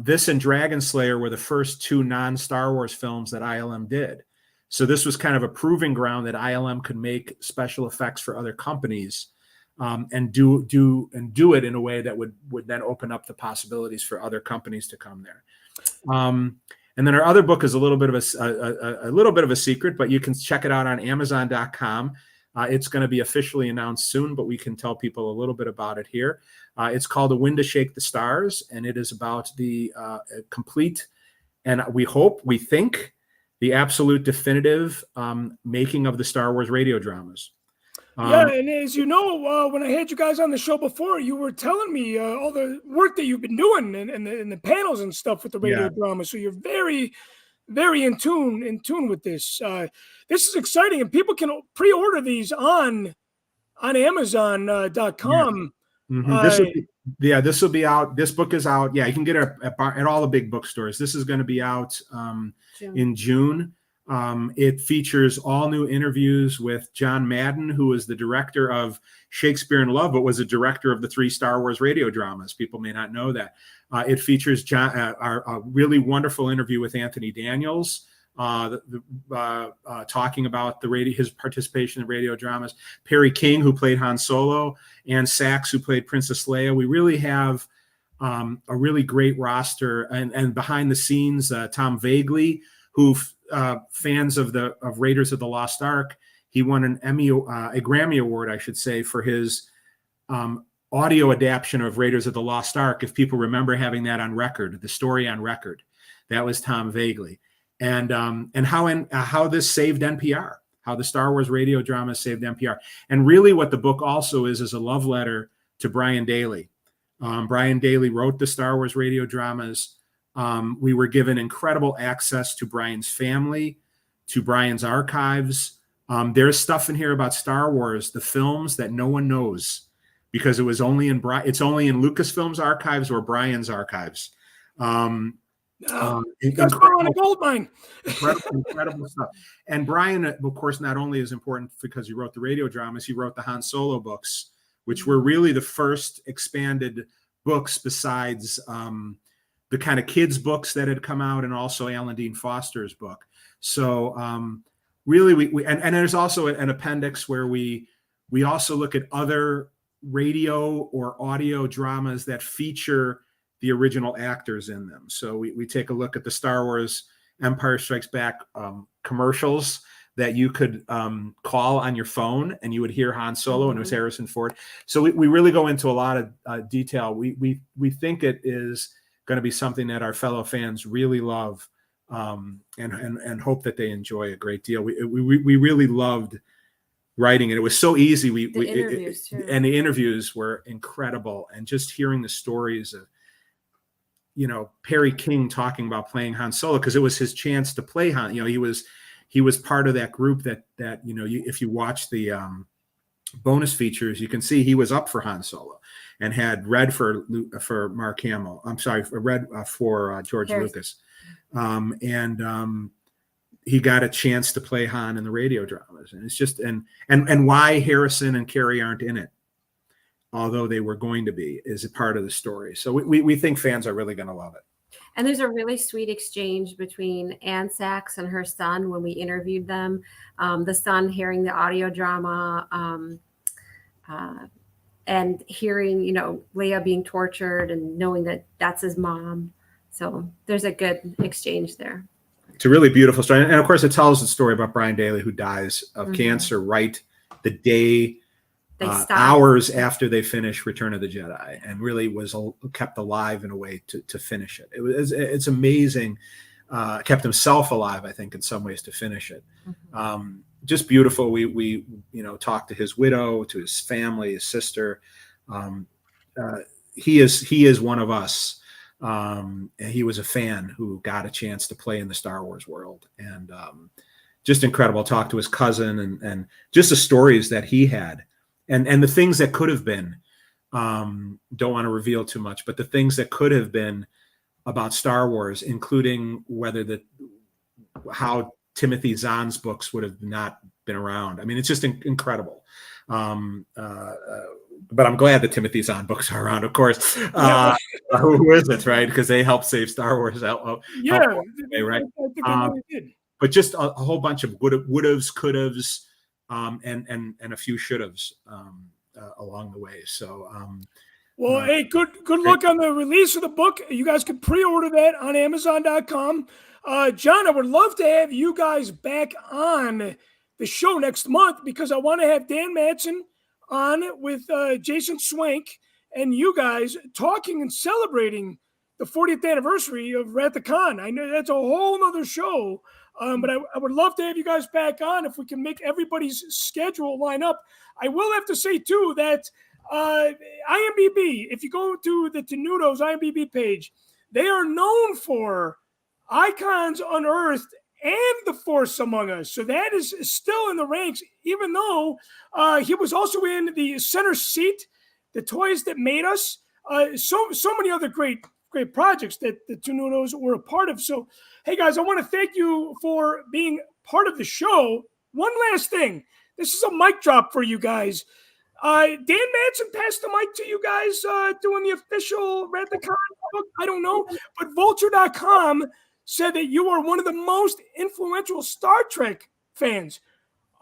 Speaker 4: This and Dragon Slayer were the first 2 non-Star Wars films that ILM did. So this was kind of a proving ground that ILM could make special effects for other companies, and do it in a way that would then open up the possibilities for other companies to come there. And then our other book is a little bit of a secret, but you can check it out on Amazon.com. It's going to be officially announced soon, but we can tell people a little bit about it here. It's called A Wind to Shake the Stars, and it is about the complete, and we think, the absolute definitive making of the Star Wars radio dramas.
Speaker 1: Yeah, and as you know, when I had you guys on the show before, you were telling me all the work that you've been doing and the panels and stuff with the radio drama. So you're very, very in tune with this. This is exciting, and people can pre-order these on Amazon.com.
Speaker 4: This will be out. This book is out. Yeah, you can get it at all the big bookstores. This is going to be out in June. It features all new interviews with John Madden, who is the director of Shakespeare in Love, but was a director of the 3 Star Wars radio dramas. People may not know that. It features a really wonderful interview with Anthony Daniels, talking about his participation in radio dramas. Perry King, who played Han Solo, and Sachs, who played Princess Leia. We really have a really great roster, and behind the scenes, Tom Vagley, who fans of Raiders of the Lost Ark, He won an Emmy, a Grammy Award, I should say, for his audio adaptation of Raiders of the Lost Ark. If people remember having that on record, the story on record, that was Tom Vagley, and how this saved NPR, how the Star Wars radio drama saved NPR, and really what the book also is a love letter to Brian Daley. Brian Daley wrote the Star Wars radio dramas. We were given incredible access to Brian's family, to Brian's archives. There's stuff in here about Star Wars, the films, that no one knows because it's only in Lucasfilm's archives or Brian's archives.
Speaker 1: That's on a gold mine.
Speaker 4: incredible stuff. And Brian, of course, not only is important because he wrote the radio dramas, he wrote the Han Solo books, which were really the first expanded books besides the kind of kids books that had come out, and also Alan Dean Foster's book. So really, and there's also an appendix where we also look at other radio or audio dramas that feature the original actors in them. So we take a look at the Star Wars Empire Strikes Back commercials that you could call on your phone, and you would hear Han Solo, and it was Harrison Ford. So we really go into a lot of detail. We think it is going to be something that our fellow fans really love, and hope that they enjoy a great deal. We really loved writing it. It was so easy. And the interviews were incredible, and just hearing the stories of, Perry King talking about playing Han Solo, because it was his chance to play Han. He was part of that group that if you watch the bonus features, you can see he was up for Han Solo and had read for Mark Hamill. I'm sorry, read for George Lucas, and he got a chance to play Han in the radio dramas. And it's just and why Harrison and Carrie aren't in it, although they were going to be, is a part of the story. So we think fans are really going to love it.
Speaker 3: And there's a really sweet exchange between Anne Sachs and her son when we interviewed them. The son hearing the audio drama and hearing, Leia being tortured and knowing that that's his mom. So there's a good exchange there.
Speaker 4: It's a really beautiful story. And of course, it tells the story about Brian Daley, who dies of cancer right the day, hours after they finished Return of the Jedi, and really was kept alive in a way to finish it. It's amazing. Kept himself alive, I think, in some ways, to finish it. Just beautiful. We talked to his widow, to his family, his sister. He is one of us. And he was a fan who got a chance to play in the Star Wars world, and just incredible. Talk to his cousin, and just the stories that he had. And the things that could have been, don't want to reveal too much, but the things that could have been about Star Wars, including how Timothy Zahn's books would have not been around. I mean, it's just incredible. But I'm glad the Timothy Zahn books are around, of course. Who isn't, right? Because they helped save Star Wars out. Right? But just a whole bunch of would-haves, could-haves, and a few should-haves along the way. So,
Speaker 1: hey, good luck on the release of the book. You guys can pre-order that on Amazon.com. John, I would love to have you guys back on the show next month, because I want to have Dan Madsen on with Jason Swank and you guys talking and celebrating the 40th anniversary of Wrath of Khan. I know that's a whole nother show. But I would love to have you guys back on if we can make everybody's schedule line up. I will have to say, too, that IMDb, if you go to the Tenutos IMDb page, they are known for Icons Unearthed and The Force Among Us. So that is still in the ranks, even though he was also in The Center Seat, The Toys That Made Us, so many other great projects that the Tenutos were a part of. So, hey, guys, I want to thank you for being part of the show. One last thing. This is a mic drop for you guys. Dan Madsen passed the mic to you guys doing the official Wrath of Khan book. I don't know. But Vulture.com said that you are one of the most influential Star Trek fans.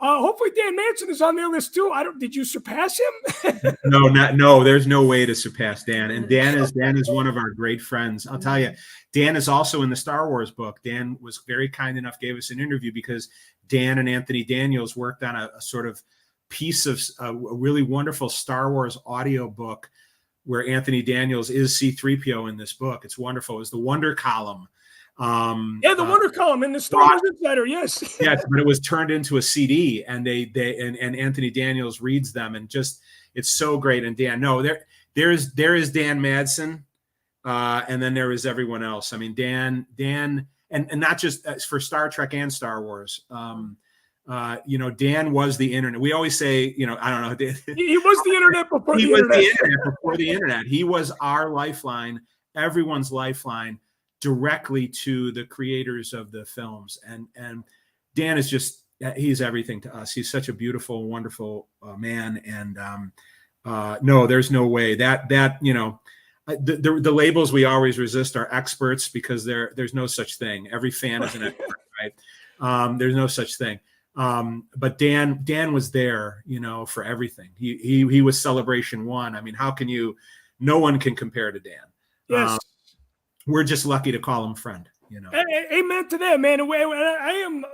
Speaker 1: Hopefully Dan Manson is on their list too. Did you surpass him?
Speaker 4: No, there's no way to surpass Dan. And Dan is one of our great friends. I'll tell you, Dan is also in the Star Wars book. Dan was very kind enough, gave us an interview because Dan and Anthony Daniels worked on a sort of piece of a really wonderful Star Wars audio book where Anthony Daniels is C-3PO in this book. It's wonderful. It was the Wonder Column.
Speaker 1: The Wonder Column in the Star Wars Insider, yes.
Speaker 4: Yes, but it was turned into a CD, and and Anthony Daniels reads them, and just it's so great. And Dan, there is Dan Madsen, and then there is everyone else. I mean, Dan, and not just for Star Trek and Star Wars. Dan was the internet. We always say, I don't know.
Speaker 1: He was the internet before the internet.
Speaker 4: He was the internet before the internet. He was our lifeline, everyone's lifeline, directly to the creators of the films. And Dan is he's everything to us. He's such a beautiful, wonderful man. And no, there's no way that the labels we always resist are experts, because there's no such thing. Every fan is an expert, right? There's no such thing. But Dan was there, for everything. He was Celebration One. I mean, no one can compare to Dan.
Speaker 1: Yes.
Speaker 4: We're just lucky to call him friend,
Speaker 1: Amen to that, man. I am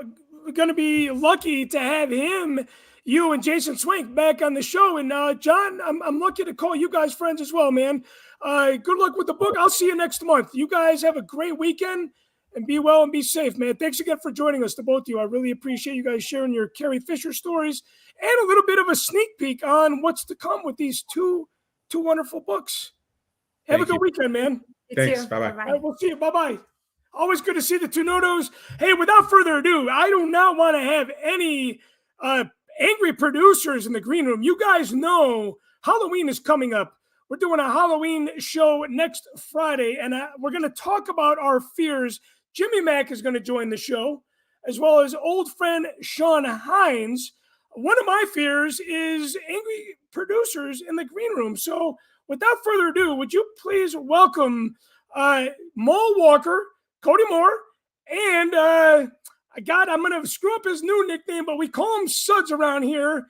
Speaker 1: going to be lucky to have him, you and Jason Swank back on the show. And John, I'm lucky to call you guys friends as well, man. Good luck with the book. I'll see you next month. You guys have a great weekend and be well and be safe, man. Thanks again for joining us, to both of you. I really appreciate you guys sharing your Carrie Fisher stories and a little bit of a sneak peek on what's to come with these two wonderful books. Have a good weekend, man.
Speaker 4: Thanks. Bye-bye.
Speaker 1: All right, we'll see you. Bye-bye. Always good to see the Tenutos. Hey, without further ado, I do not want to have any angry producers in the green room. You guys know Halloween is coming up. We're doing a Halloween show next Friday, and we're going to talk about our fears. Jimmy Mack is going to join the show, as well as old friend Sean Hines. One of my fears is angry producers in the green room. So without further ado, would you please welcome Maul Walker, Cody Moore, and I'm going to screw up his new nickname, but we call him Suds around here.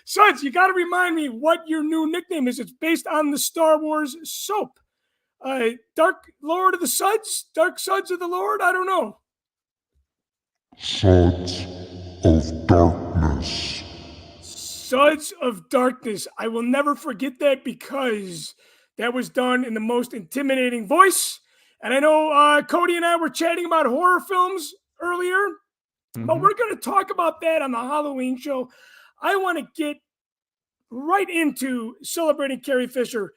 Speaker 1: Suds, you got to remind me what your new nickname is. It's based on the Star Wars soap. Dark Lord of the Suds? Dark Suds of the Lord? I don't know.
Speaker 5: Suds of Darkness.
Speaker 1: Suds of Darkness. I will never forget that, because that was done in the most intimidating voice. And I know Cody and I were chatting about horror films earlier, but we're going to talk about that on the Halloween show. I want to get right into celebrating Carrie Fisher.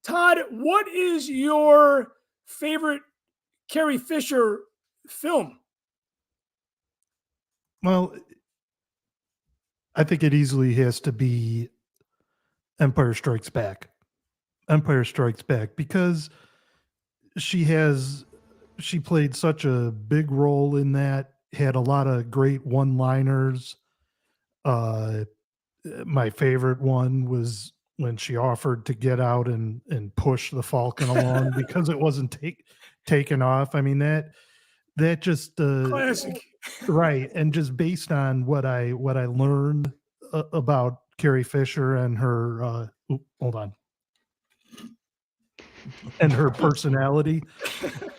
Speaker 1: Todd, what is your favorite Carrie Fisher film?
Speaker 6: Well, I think it easily has to be Empire Strikes Back. Empire Strikes Back, because she played such a big role in that, had a lot of great one-liners. My favorite one was when she offered to get out and push the Falcon along because it wasn't taken off. I mean, that just
Speaker 1: classic.
Speaker 6: Right. And just based on what I learned about Carrie Fisher and her hold on. And her personality.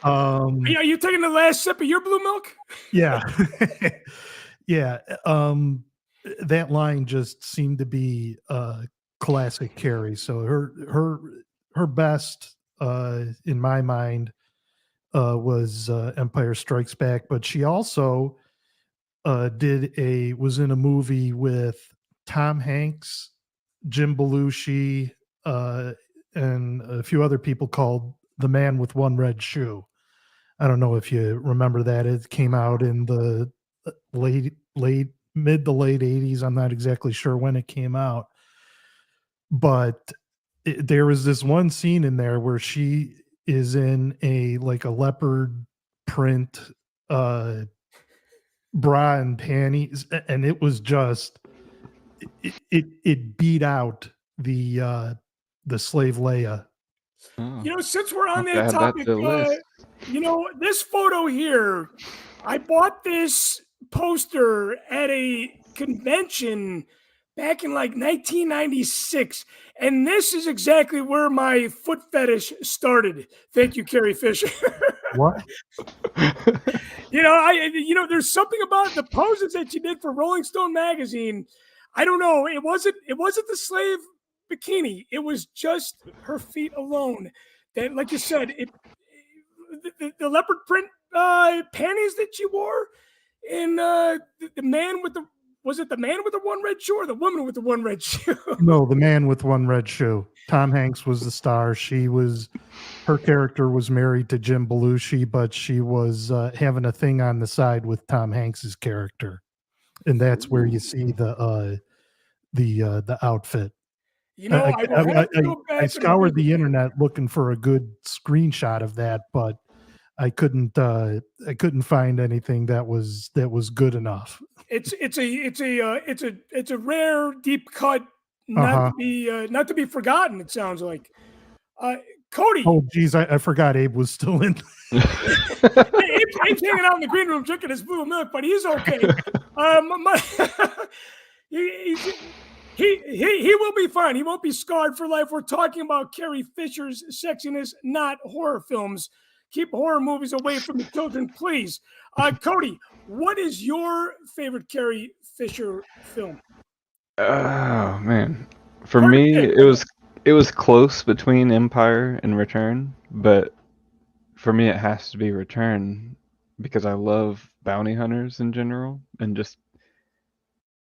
Speaker 1: Are you taking the last sip of your blue milk?
Speaker 6: Yeah. Yeah. That line just seemed to be classic Carrie. So her best in my mind was Empire Strikes Back, but she also was in a movie with Tom Hanks, Jim Belushi, and a few other people called The Man with One Red Shoe. I don't know if you remember that. It came out in the mid to late 80s. I'm not exactly sure when it came out, but there was this one scene in there where she is in a leopard print bra and panties, and it was just it beat out the slave Leia.
Speaker 7: Oh.
Speaker 1: Since we're on
Speaker 7: Okay,
Speaker 1: that
Speaker 7: add that
Speaker 1: topic,
Speaker 7: to the list.
Speaker 1: this photo here, I bought this poster at a convention back in like 1996. And this is exactly where my foot fetish started. Thank you, Carrie Fisher.
Speaker 6: What?
Speaker 1: There's something about the poses that you did for Rolling Stone magazine. I don't know. It wasn't the slave bikini. It was just her feet alone. That, like you said, the leopard print panties that she wore, and the man with the was it the man with the one red shoe or the woman with the one red shoe?
Speaker 6: No, the man with one red shoe. Tom Hanks was the star. Her character was married to Jim Belushi, but she was having a thing on the side with Tom Hanks's character, and that's where you see the outfit. I scoured the internet looking for a good screenshot of that, but I couldn't find anything that was good enough.
Speaker 1: It's a rare deep cut, not to be forgotten. It sounds like. Cody.
Speaker 6: Oh geez, I forgot Abe was still in.
Speaker 1: Abe's hanging out in the green room drinking his blue milk, but he's okay. He will be fine. He won't be scarred for life. We're talking about Carrie Fisher's sexiness, not horror films. Keep horror movies away from the children, please. Cody, what is your favorite Carrie Fisher film?
Speaker 7: Oh man, for me it was close between Empire and Return, but for me it has to be Return because I love bounty hunters in general and just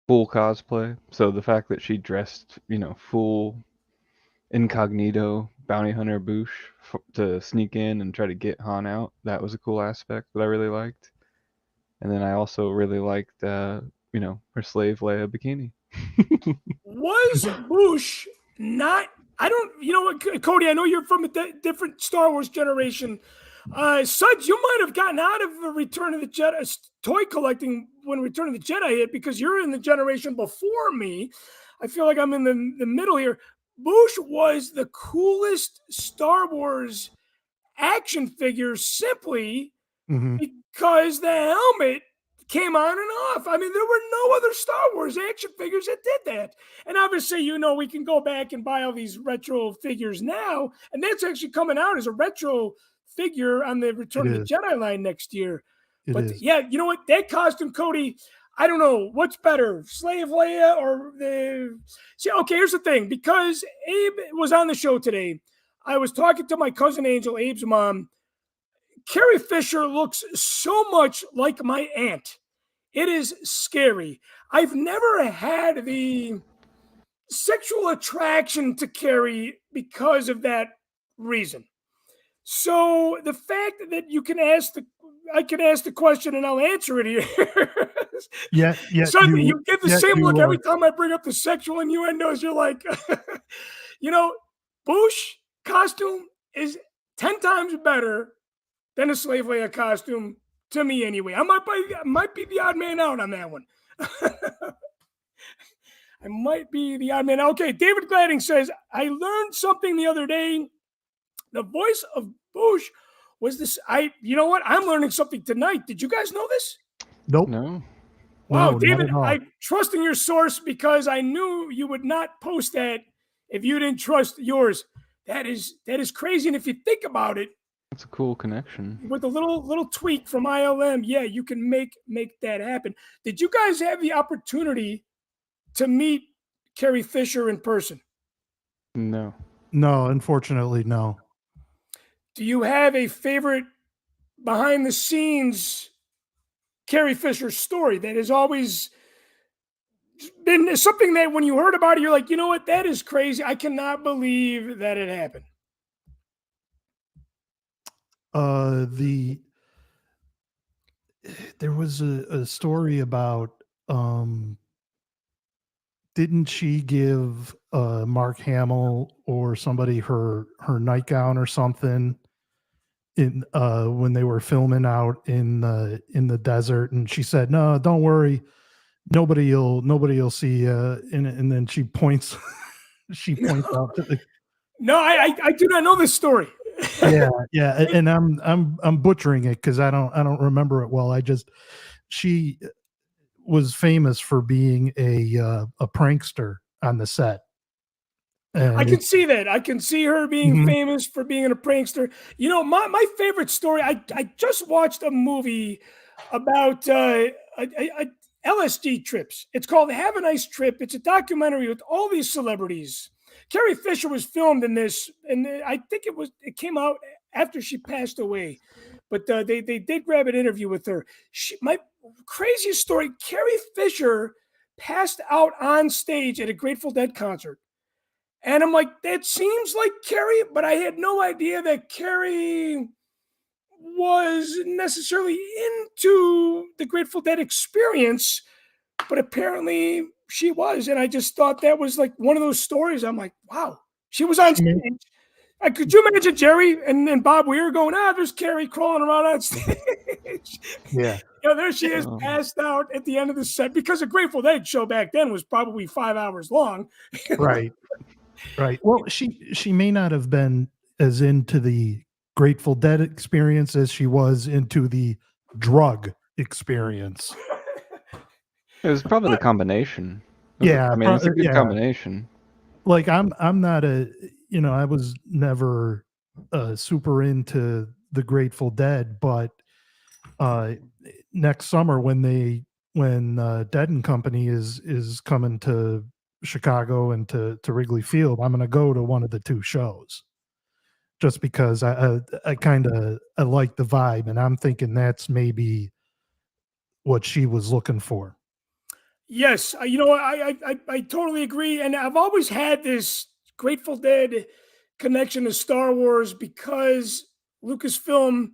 Speaker 7: full cosplay. So the fact that she dressed, full incognito bounty hunter Boosh to sneak in and try to get Han out, that was a cool aspect that I really liked. And then I also really liked, her slave Leia bikini.
Speaker 1: Was Boosh not? I don't. Cody, I know you're from a different Star Wars generation. Suds, you might have gotten out of Return of the Jedi toy collecting when Return of the Jedi hit because you're in the generation before me. I feel like I'm in the middle here. Boosh was the coolest Star Wars action figure simply because the helmet came on and off. I mean, there were no other Star Wars action figures that did that. And obviously, we can go back and buy all these retro figures now, and that's actually coming out as a retro figure on the Return of the Jedi line next year. Yeah, you know what? That costume, Cody, I don't know what's better, Slave Leia or the. See, okay, here's the thing. Because Abe was on the show today, I was talking to my cousin Angel, Abe's mom. Carrie Fisher looks so much like my aunt. It is scary. I've never had the sexual attraction to Carrie because of that reason. So the fact that I can ask the question and I'll answer it here.
Speaker 6: Yeah.
Speaker 1: So you get the same look every time I bring up the sexual innuendos. You're like, Boosh costume is 10 times better than a Slave Leia costume to me anyway. I might be the odd man out on that one. I might be the odd man out. Okay, David Gladding says, I learned something the other day. The voice of Boosh was this. You know what? I'm learning something tonight. Did you guys know this?
Speaker 6: Nope.
Speaker 7: No.
Speaker 1: Wow,
Speaker 6: No,
Speaker 1: David, I trust in your source because I knew you would not post that if you didn't trust yours. That is crazy. And if you think about it,
Speaker 7: that's a cool connection.
Speaker 1: With a little tweak from ILM, yeah, you can make that happen. Did you guys have the opportunity to meet Carrie Fisher in person?
Speaker 7: No.
Speaker 6: No, unfortunately, no.
Speaker 1: Do you have a favorite behind the scenes Carrie Fisher story that has always been something that when you heard about it, you're like, you know what, that is crazy. I cannot believe that it happened.
Speaker 6: There was a story about didn't she give Mark Hamill or somebody her nightgown or something in when they were filming out in the desert, and she said, no, don't worry, nobody'll see you, and then she points out to the.
Speaker 1: No, I do not know this story.
Speaker 6: yeah, and I'm butchering it because I don't remember it well. She was famous for being a prankster on the set. And
Speaker 1: I can see that. I can see her being
Speaker 6: Mhm.
Speaker 1: famous for being a prankster. You know, my favorite story. I just watched a movie about LSD trips. It's called Have a Nice Trip. It's a documentary with all these celebrities. Carrie Fisher was filmed in this, and I think it came out after she passed away. But they did grab an interview with her. My craziest story: Carrie Fisher passed out on stage at a Grateful Dead concert. And I'm like, that seems like Carrie, but I had no idea that Carrie was necessarily into the Grateful Dead experience, but apparently she was. And I just thought that was like one of those stories. I'm like, wow, she was on
Speaker 6: She made-
Speaker 1: stage. Could you imagine Jerry and Bob Weir going, there's Carrie crawling around on stage?
Speaker 6: Yeah.
Speaker 1: There she is, passed out at the end of the set, because a Grateful Dead show back then was probably 5 hours long.
Speaker 6: Right. Right. Well, she may not have been as into the Grateful Dead experience as she was into the drug experience.
Speaker 7: It was probably the combination.
Speaker 6: Yeah,
Speaker 7: I mean, it's a good
Speaker 6: yeah.
Speaker 7: combination.
Speaker 6: Like I'm not I was never super into the Grateful Dead, but next summer when Dead and Company is coming to Chicago and to Wrigley Field, I'm going to go to one of the two shows, just because I kind of I like the vibe, and I'm thinking that's maybe what she was looking for.
Speaker 1: Yes, I totally agree, and I've always had this Grateful Dead connection to Star Wars because Lucasfilm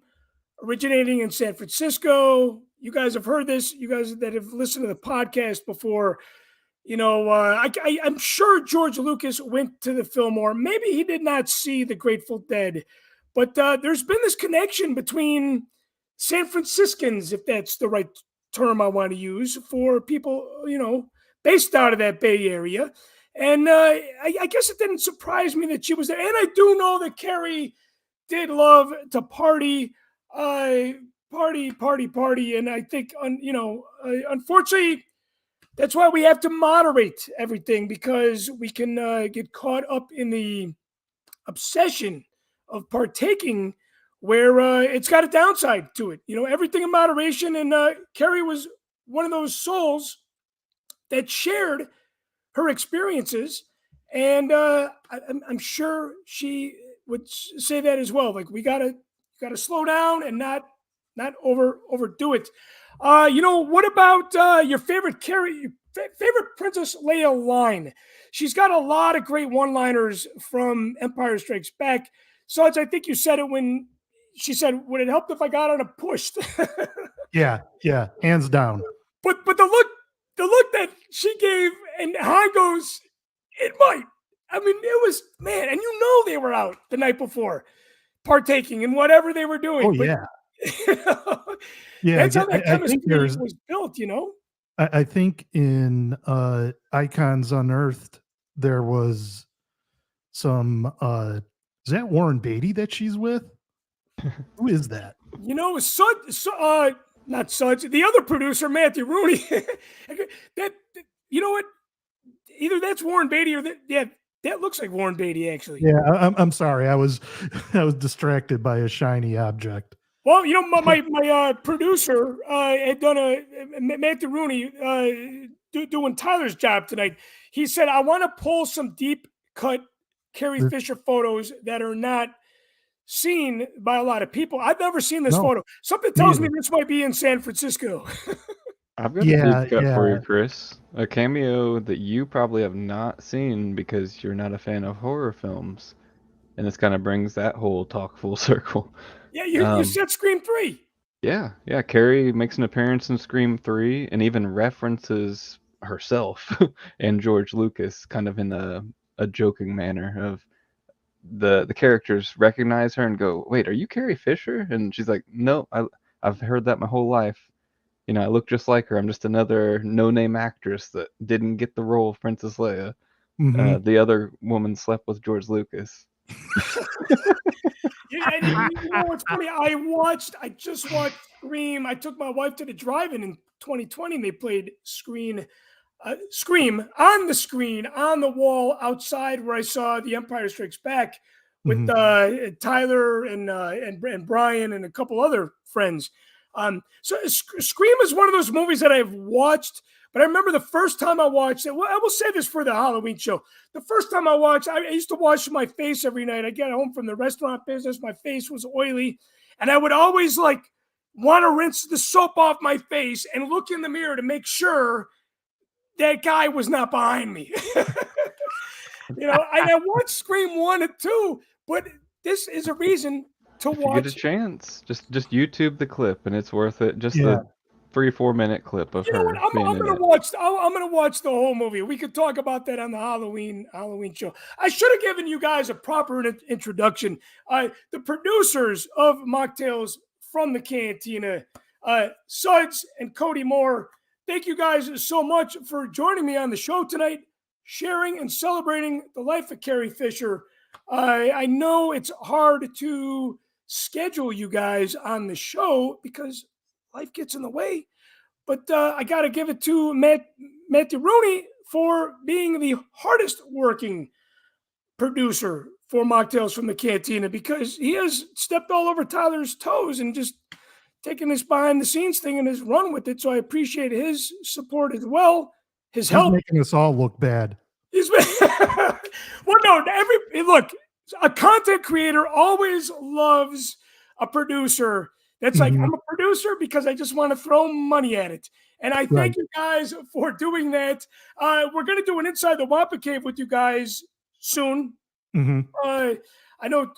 Speaker 1: originating in San Francisco. You guys have heard this. You guys that have listened to the podcast before, I'm sure George Lucas went to the Fillmore. Maybe he did not see the Grateful Dead, but there's been this connection between San Franciscans, if that's the right term I want to use, for people, based out of that Bay Area. And I guess it didn't surprise me that she was there. And I do know that Carrie did love to party, party. And I think, unfortunately, that's why we have to moderate everything, because we can get caught up in the obsession of partaking, where it's got a downside to it. Everything in moderation. And Carrie was one of those souls that shared her experiences, and I'm sure she would say that as well. Like, we gotta slow down and not overdo it. What about your favorite favorite Princess Leia line? She's got a lot of great one-liners from Empire Strikes Back. Such, I think you said it when she said, "Would it help if I got on a push?"
Speaker 6: Yeah, hands down.
Speaker 1: But the look that she gave, and Han goes, "It might." I mean, it was, man, and they were out the night before, partaking in whatever they were doing.
Speaker 6: Oh yeah, yeah.
Speaker 1: That's how that
Speaker 6: I think
Speaker 1: chemistry
Speaker 6: there's.
Speaker 1: was built.
Speaker 6: I think in Icons Unearthed there was some. Is that Warren Beatty that she's with? Who is that?
Speaker 1: Not Suds. The other producer, Matthew Rooney. that you know what? Either that's Warren Beatty or that looks like Warren Beatty, actually.
Speaker 6: Yeah, I'm sorry. I was distracted by a shiny object.
Speaker 1: Well, my producer had done Matthew Rooney doing Tyler's job tonight. He said, I want to pull some deep cut Carrie Fisher photos that are not seen by a lot of people. I've never seen this photo. Something tells me this might be in San Francisco.
Speaker 7: I've got a deep cut for you, Chris. A cameo that you probably have not seen because you're not a fan of horror films. And this kind of brings that whole talk full circle.
Speaker 1: Yeah, you said Scream 3.
Speaker 7: Yeah. Carrie makes an appearance in Scream 3 and even references herself and George Lucas kind of in a joking manner of the characters recognize her and go, "Wait, are you Carrie Fisher?" And she's like, "No, I've heard that my whole life. I look just like her. I'm just another no-name actress that didn't get the role of Princess Leia.
Speaker 6: Mm-hmm.
Speaker 7: The other woman slept with George Lucas."
Speaker 1: Yeah, what's funny? I just watched Scream. I took my wife to the drive-in, and 2020, and they played Scream on the screen on the wall outside where I saw The Empire Strikes Back with Tyler and Brian and a couple other friends. So Scream is one of those movies that I've watched, but I remember the first time I watched it. Well, I will say this for the Halloween show. The first time I watched, I used to wash my face every night. I get home from the restaurant business. My face was oily, and I would always want to rinse the soap off my face and look in the mirror to make sure that guy was not behind me. I watched Scream 1 and 2, but this is a reason to watch.
Speaker 7: If you get a chance, just YouTube the clip, and it's worth it. Just the 3-4 minute clip of her.
Speaker 1: I'm gonna watch the whole movie. We could talk about that on the Halloween show. I should have given you guys a proper introduction. The producers of Machtails from the Cantina, Suds and Cody Moore. Thank you guys so much for joining me on the show tonight, sharing and celebrating the life of Carrie Fisher. I know it's hard to schedule you guys on the show because life gets in the way, but I got to give it to Matthew Rooney for being the hardest working producer for Mocktails from the Cantina, because he has stepped all over Tyler's toes and just taking this behind the scenes thing and has run with it. So I appreciate his support as well. His help.
Speaker 6: He's making us all look bad.
Speaker 1: Look, a content creator always loves a producer that's like, I'm a producer because I just want to throw money at it. And I thank you guys for doing that. We're going to do an Inside the Wampa Cave with you guys soon. I know,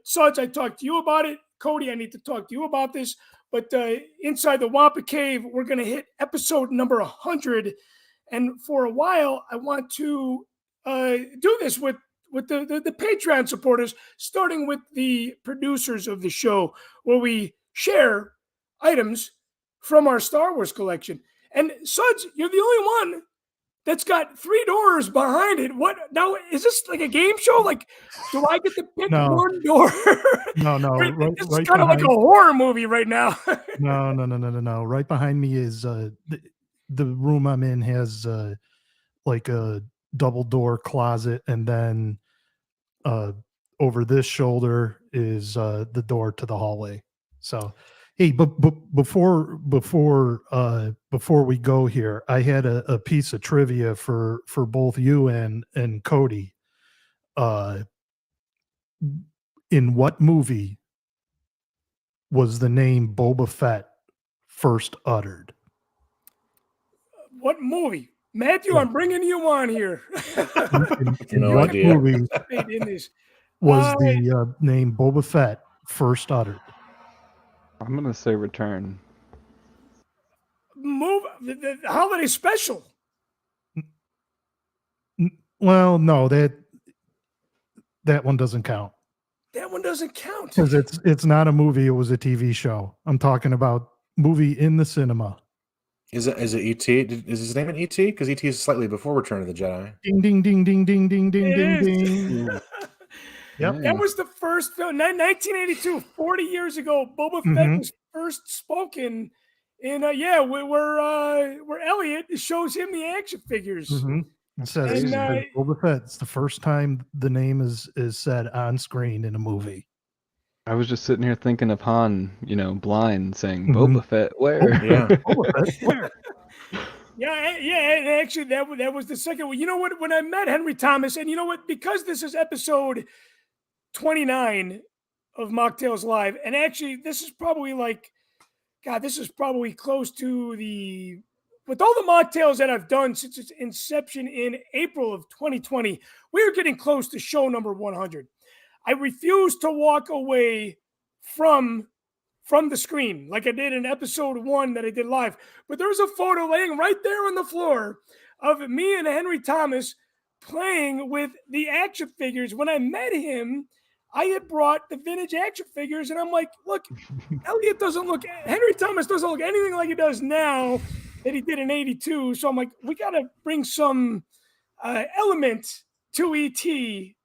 Speaker 1: Suds, I talked to you about it. Cody, I need to talk to you about this. But Inside the Wampa Cave, we're going to hit episode number 100. And for a while, I want to do this with the Patreon supporters, starting with the producers of the show, where we share items from our Star Wars collection. And Suds, you're the only one that's got 3 doors behind it. What now? Is this like a game show? Like, do I get to pick one door?
Speaker 6: No.
Speaker 1: This is kind of like a horror movie right now.
Speaker 6: No. Right behind me is the room I'm in has like a double door closet, and then over this shoulder is the door to the hallway. So, hey, but before we go here, I had a piece of trivia for both you and Cody. In what movie was the name Boba Fett first uttered?
Speaker 1: What movie? Matthew, I'm bringing you on here.
Speaker 6: In what movie was the name Boba Fett first uttered?
Speaker 7: I'm going to say Return.
Speaker 1: The holiday special.
Speaker 6: Well, no, that one doesn't count.
Speaker 1: That one doesn't count.
Speaker 6: Because it's not a movie, it was a TV show. I'm talking about movie in the cinema.
Speaker 8: Is it E.T.? Is his name an E.T.? Because E.T. is slightly before Return of the Jedi.
Speaker 6: Ding, ding, ding, ding, ding, ding, ding, ding, ding.
Speaker 1: Yep. That was the first film, 1982, 40 years ago. Boba Fett was first spoken in, where Elliot shows him the action figures.
Speaker 6: It says Boba Fett. It's the first time the name is said on screen in a movie.
Speaker 7: I was just sitting here thinking of Han, blind, saying Boba Fett, where?
Speaker 6: Boba Fett, where?
Speaker 1: And actually that was the second one. You know what? When I met Henry Thomas, and you know what? Because this is episode 29 of Mocktails Live, and actually this is probably close to with all the mocktails that I've done since its inception in April of 2020, we're getting close to show number 100. I refuse to walk away from the screen like I did in episode 1 that I did live. But there's a photo laying right there on the floor of me and Henry Thomas playing with the action figures. When I met him, I had brought the vintage action figures, and I'm like, look, Henry Thomas doesn't look anything like he does now that he did in 82. So I'm like, we got to bring some element to E.T.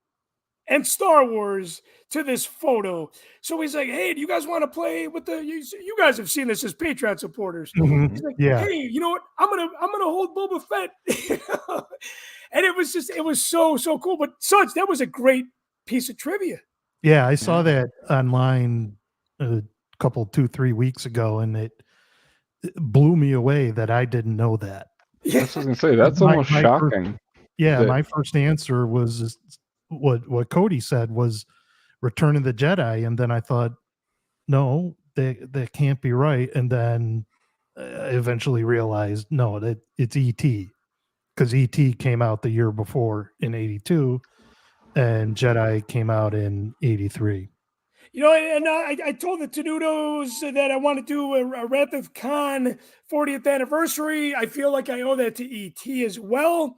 Speaker 1: and Star Wars to this photo. So he's like, "Hey, do you guys want to play with the? You guys have seen this as Patreon supporters."
Speaker 6: Mhm.
Speaker 1: He's like,
Speaker 6: Yeah.
Speaker 1: "Hey, you know what? I'm gonna hold Boba Fett," and it was so cool. But Suds, that was a great piece of trivia.
Speaker 6: Yeah, I saw that online a couple 2-3 weeks ago, and it blew me away that I didn't know that.
Speaker 7: I was gonna say that's
Speaker 6: My-
Speaker 7: almost
Speaker 6: my first-
Speaker 7: shocking.
Speaker 6: Yeah,
Speaker 7: that-
Speaker 6: my first answer was what Cody said was Return of the Jedi, and then I thought, no, that can't be right, and then I eventually realized no, that it's ET, because ET came out the year before in '82, and Jedi came out in '83.
Speaker 1: You know, and I told the Tenutos that I want to do a Wrath of Khan 40th anniversary. I feel like I owe that to ET as well.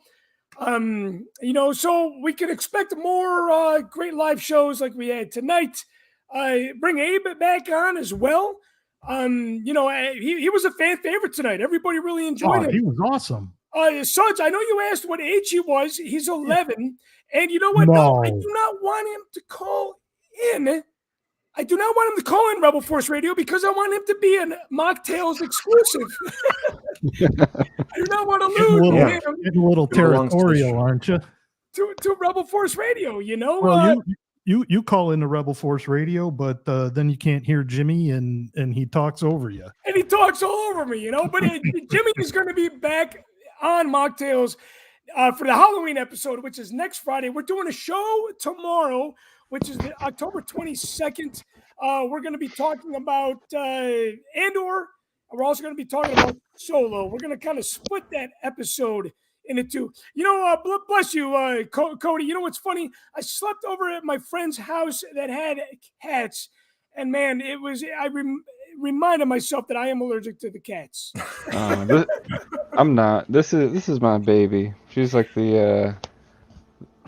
Speaker 1: You know, so we can expect more great live shows like we had tonight. Bring Abe back on as well. You know, he was a fan favorite tonight. Everybody really enjoyed
Speaker 6: Oh,
Speaker 1: him.
Speaker 6: he was awesome.
Speaker 1: Suds, I know you asked what age he was. He's 11. And you know what? No, I
Speaker 6: No.
Speaker 1: do not want him to call in. I do not want him to call in Rebel Force Radio because I want him to be an Machtails exclusive. I do not want to
Speaker 6: Getting
Speaker 1: lose him
Speaker 6: getting a little
Speaker 8: It belongs to the
Speaker 6: territorial,
Speaker 8: show.
Speaker 6: aren't you?
Speaker 1: to Rebel Force Radio, you know?
Speaker 6: Well, you call into Rebel Force Radio, but then you can't hear Jimmy, and he talks over you.
Speaker 1: And he talks all over me, you know? But Jimmy is going to be back on Mocktails for the Halloween episode, which is next Friday. We're doing a show tomorrow, which is October 22nd. We're going to be talking about Andor. We're also going to be talking about Solo. We're going to kind of split that episode into two. You know, bless you, Cody. You know what's funny? I slept over at my friend's house that had cats, and man, I reminded myself that I am allergic to the cats.
Speaker 7: I'm not. This is my baby. She's like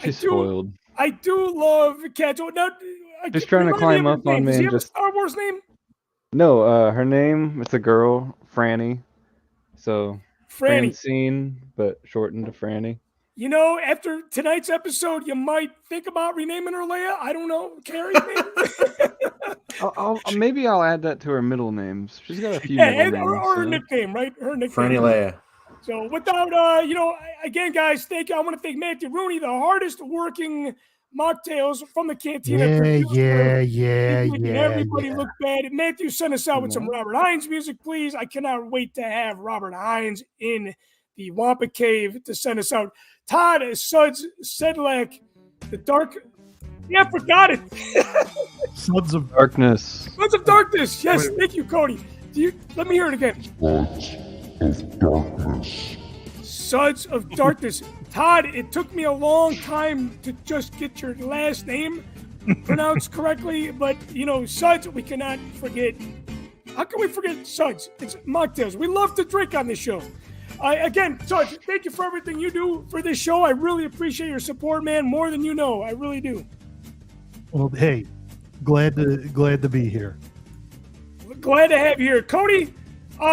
Speaker 7: she's spoiled.
Speaker 1: I do love cats. Oh, now,
Speaker 7: She's trying to climb up on me
Speaker 1: Does he
Speaker 7: and
Speaker 1: have
Speaker 7: just.
Speaker 1: a Star Wars name?
Speaker 7: No, her name, it's a girl, Franny. So
Speaker 1: Franny.
Speaker 7: Francine, but shortened to Franny.
Speaker 1: You know, after tonight's episode, you might think about renaming her Leia. I don't know, Carrie.
Speaker 7: Maybe I'll add that to her middle names. She's got a few
Speaker 1: Yeah,
Speaker 7: middle names.
Speaker 1: or her nickname, right? Her nickname.
Speaker 8: Franny Leia.
Speaker 1: So without, you know, again, guys, thank you. I want to thank Matthew Rooney, the hardest working Mocktails from the Cantina.
Speaker 6: Yeah.
Speaker 1: Everybody look bad. Matthew sent us out with some Robert Hines music, please. I cannot wait to have Robert Hines in the Wampa Cave to send us out. Todd Suds Sedlak, the dark. Yeah, I forgot it.
Speaker 6: Sons of
Speaker 7: Darkness.
Speaker 1: Sons of Darkness. Yes, thank you, Cody. Let me hear it again.
Speaker 5: Suds of Darkness.
Speaker 1: Suds of Darkness. Todd, it took me a long time to just get your last name pronounced correctly, but you know, Suds, we cannot forget. How can we forget Suds? It's Mocktails. We love to drink on this show. Again, Suds, thank you for everything you do for this show. I really appreciate your support, man, more than you know. I really do.
Speaker 6: Well, hey, glad to be here.
Speaker 1: Glad to have you here. Cody,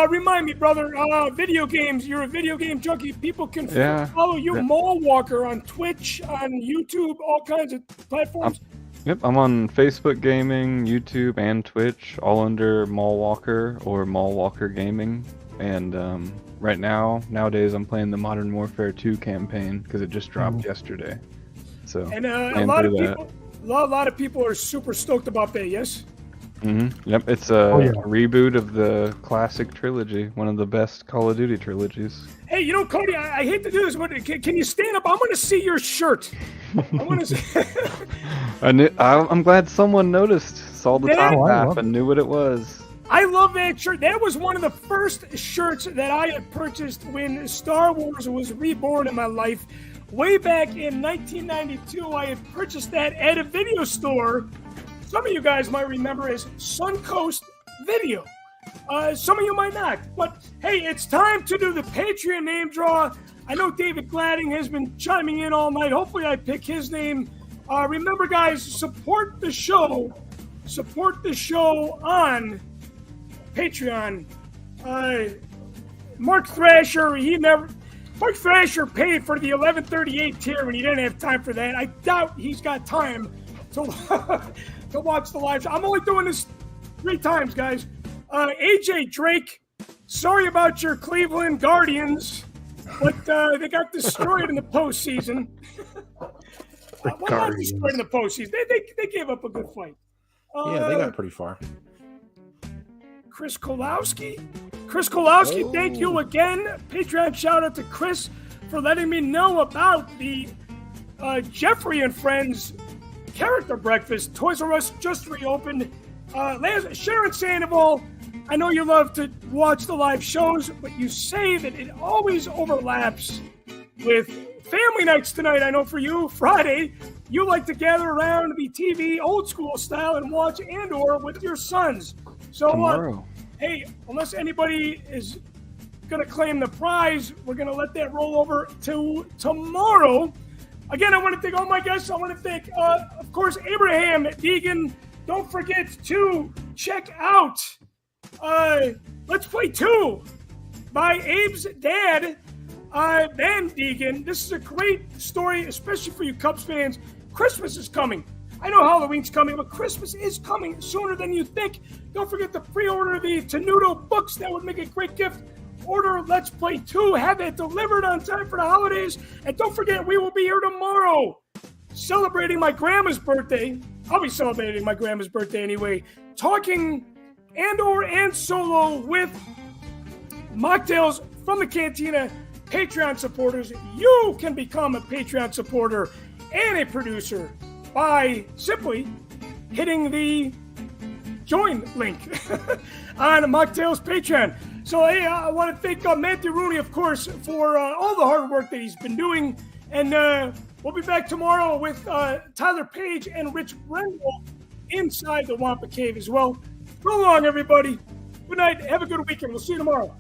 Speaker 1: remind me, brother, video games. You're a video game junkie. People can follow you, Mall Walker, on Twitch, on YouTube, all kinds of platforms.
Speaker 7: Yep, I'm on Facebook Gaming, YouTube, and Twitch, all under Mall Walker or Mall Walker Gaming. And nowadays, I'm playing the Modern Warfare 2 campaign because it just dropped yesterday. So,
Speaker 1: and a lot of people are super stoked about that. Yes.
Speaker 7: Mm-hmm. Yep, it's a reboot of the classic trilogy, one of the best Call of Duty trilogies.
Speaker 1: Hey, you know, Cody, I hate to do this, but can you stand up? I want to see your shirt. I want to see.
Speaker 7: I'm glad someone noticed, saw the top half, and knew what it was.
Speaker 1: I love that shirt. That was one of the first shirts that I had purchased when Star Wars was reborn in my life. Way back in 1992, I had purchased that at a video store. Some of you guys might remember as Suncoast Video. Some of you might not. But hey, it's time to do the Patreon name draw. I know David Gladding has been chiming in all night. Hopefully I pick his name. Remember, guys, support the show. Support the show on Patreon. Mark Thrasher, Mike Thrasher paid for the 1138 tier when he didn't have time for that. I doubt he's got time to to watch the live show. I'm only doing this 3 times, guys. AJ Drake, sorry about your Cleveland Guardians, but they got destroyed in the postseason. Well, not destroyed in the postseason. They gave up a good fight.
Speaker 8: Yeah, they got pretty far.
Speaker 1: Chris Kolowski, thank you again. Patreon shout out to Chris for letting me know about the Jeffrey and Friends character breakfast. Toys R Us just reopened. Sharon Sandoval, I know you love to watch the live shows, but you say that it always overlaps with family nights tonight. I know for you, Friday, you like to gather around the TV old school style and watch Andor with your sons. So,
Speaker 7: Tomorrow.
Speaker 1: Hey, unless anybody is going to claim the prize, we're going to let that roll over to tomorrow. Again, I want to thank all my guests. I want to thank, of course, Abraham Deegan. Don't forget to check out Let's Play 2 by Abe's dad, Ben Deegan. This is a great story, especially for you Cubs fans. Christmas is coming. I know Halloween's coming, but Christmas is coming sooner than you think. Don't forget to pre-order the Tenuto books. That would make a great gift. Order Let's Play 2. Have it delivered on time for the holidays. And don't forget, we will be here tomorrow celebrating my grandma's birthday. I'll be celebrating my grandma's birthday anyway. Talking Andor and Solo with Machtails from the Cantina Patreon supporters. You can become a Patreon supporter and a producer by simply hitting the join link on Machtails Patreon. So hey, I want to thank Matthew Rooney, of course, for all the hard work that he's been doing. And we'll be back tomorrow with Tyler Page and Rich Brendel inside the Wampa Cave as well. So long, everybody. Good night. Have a good weekend. We'll see you tomorrow.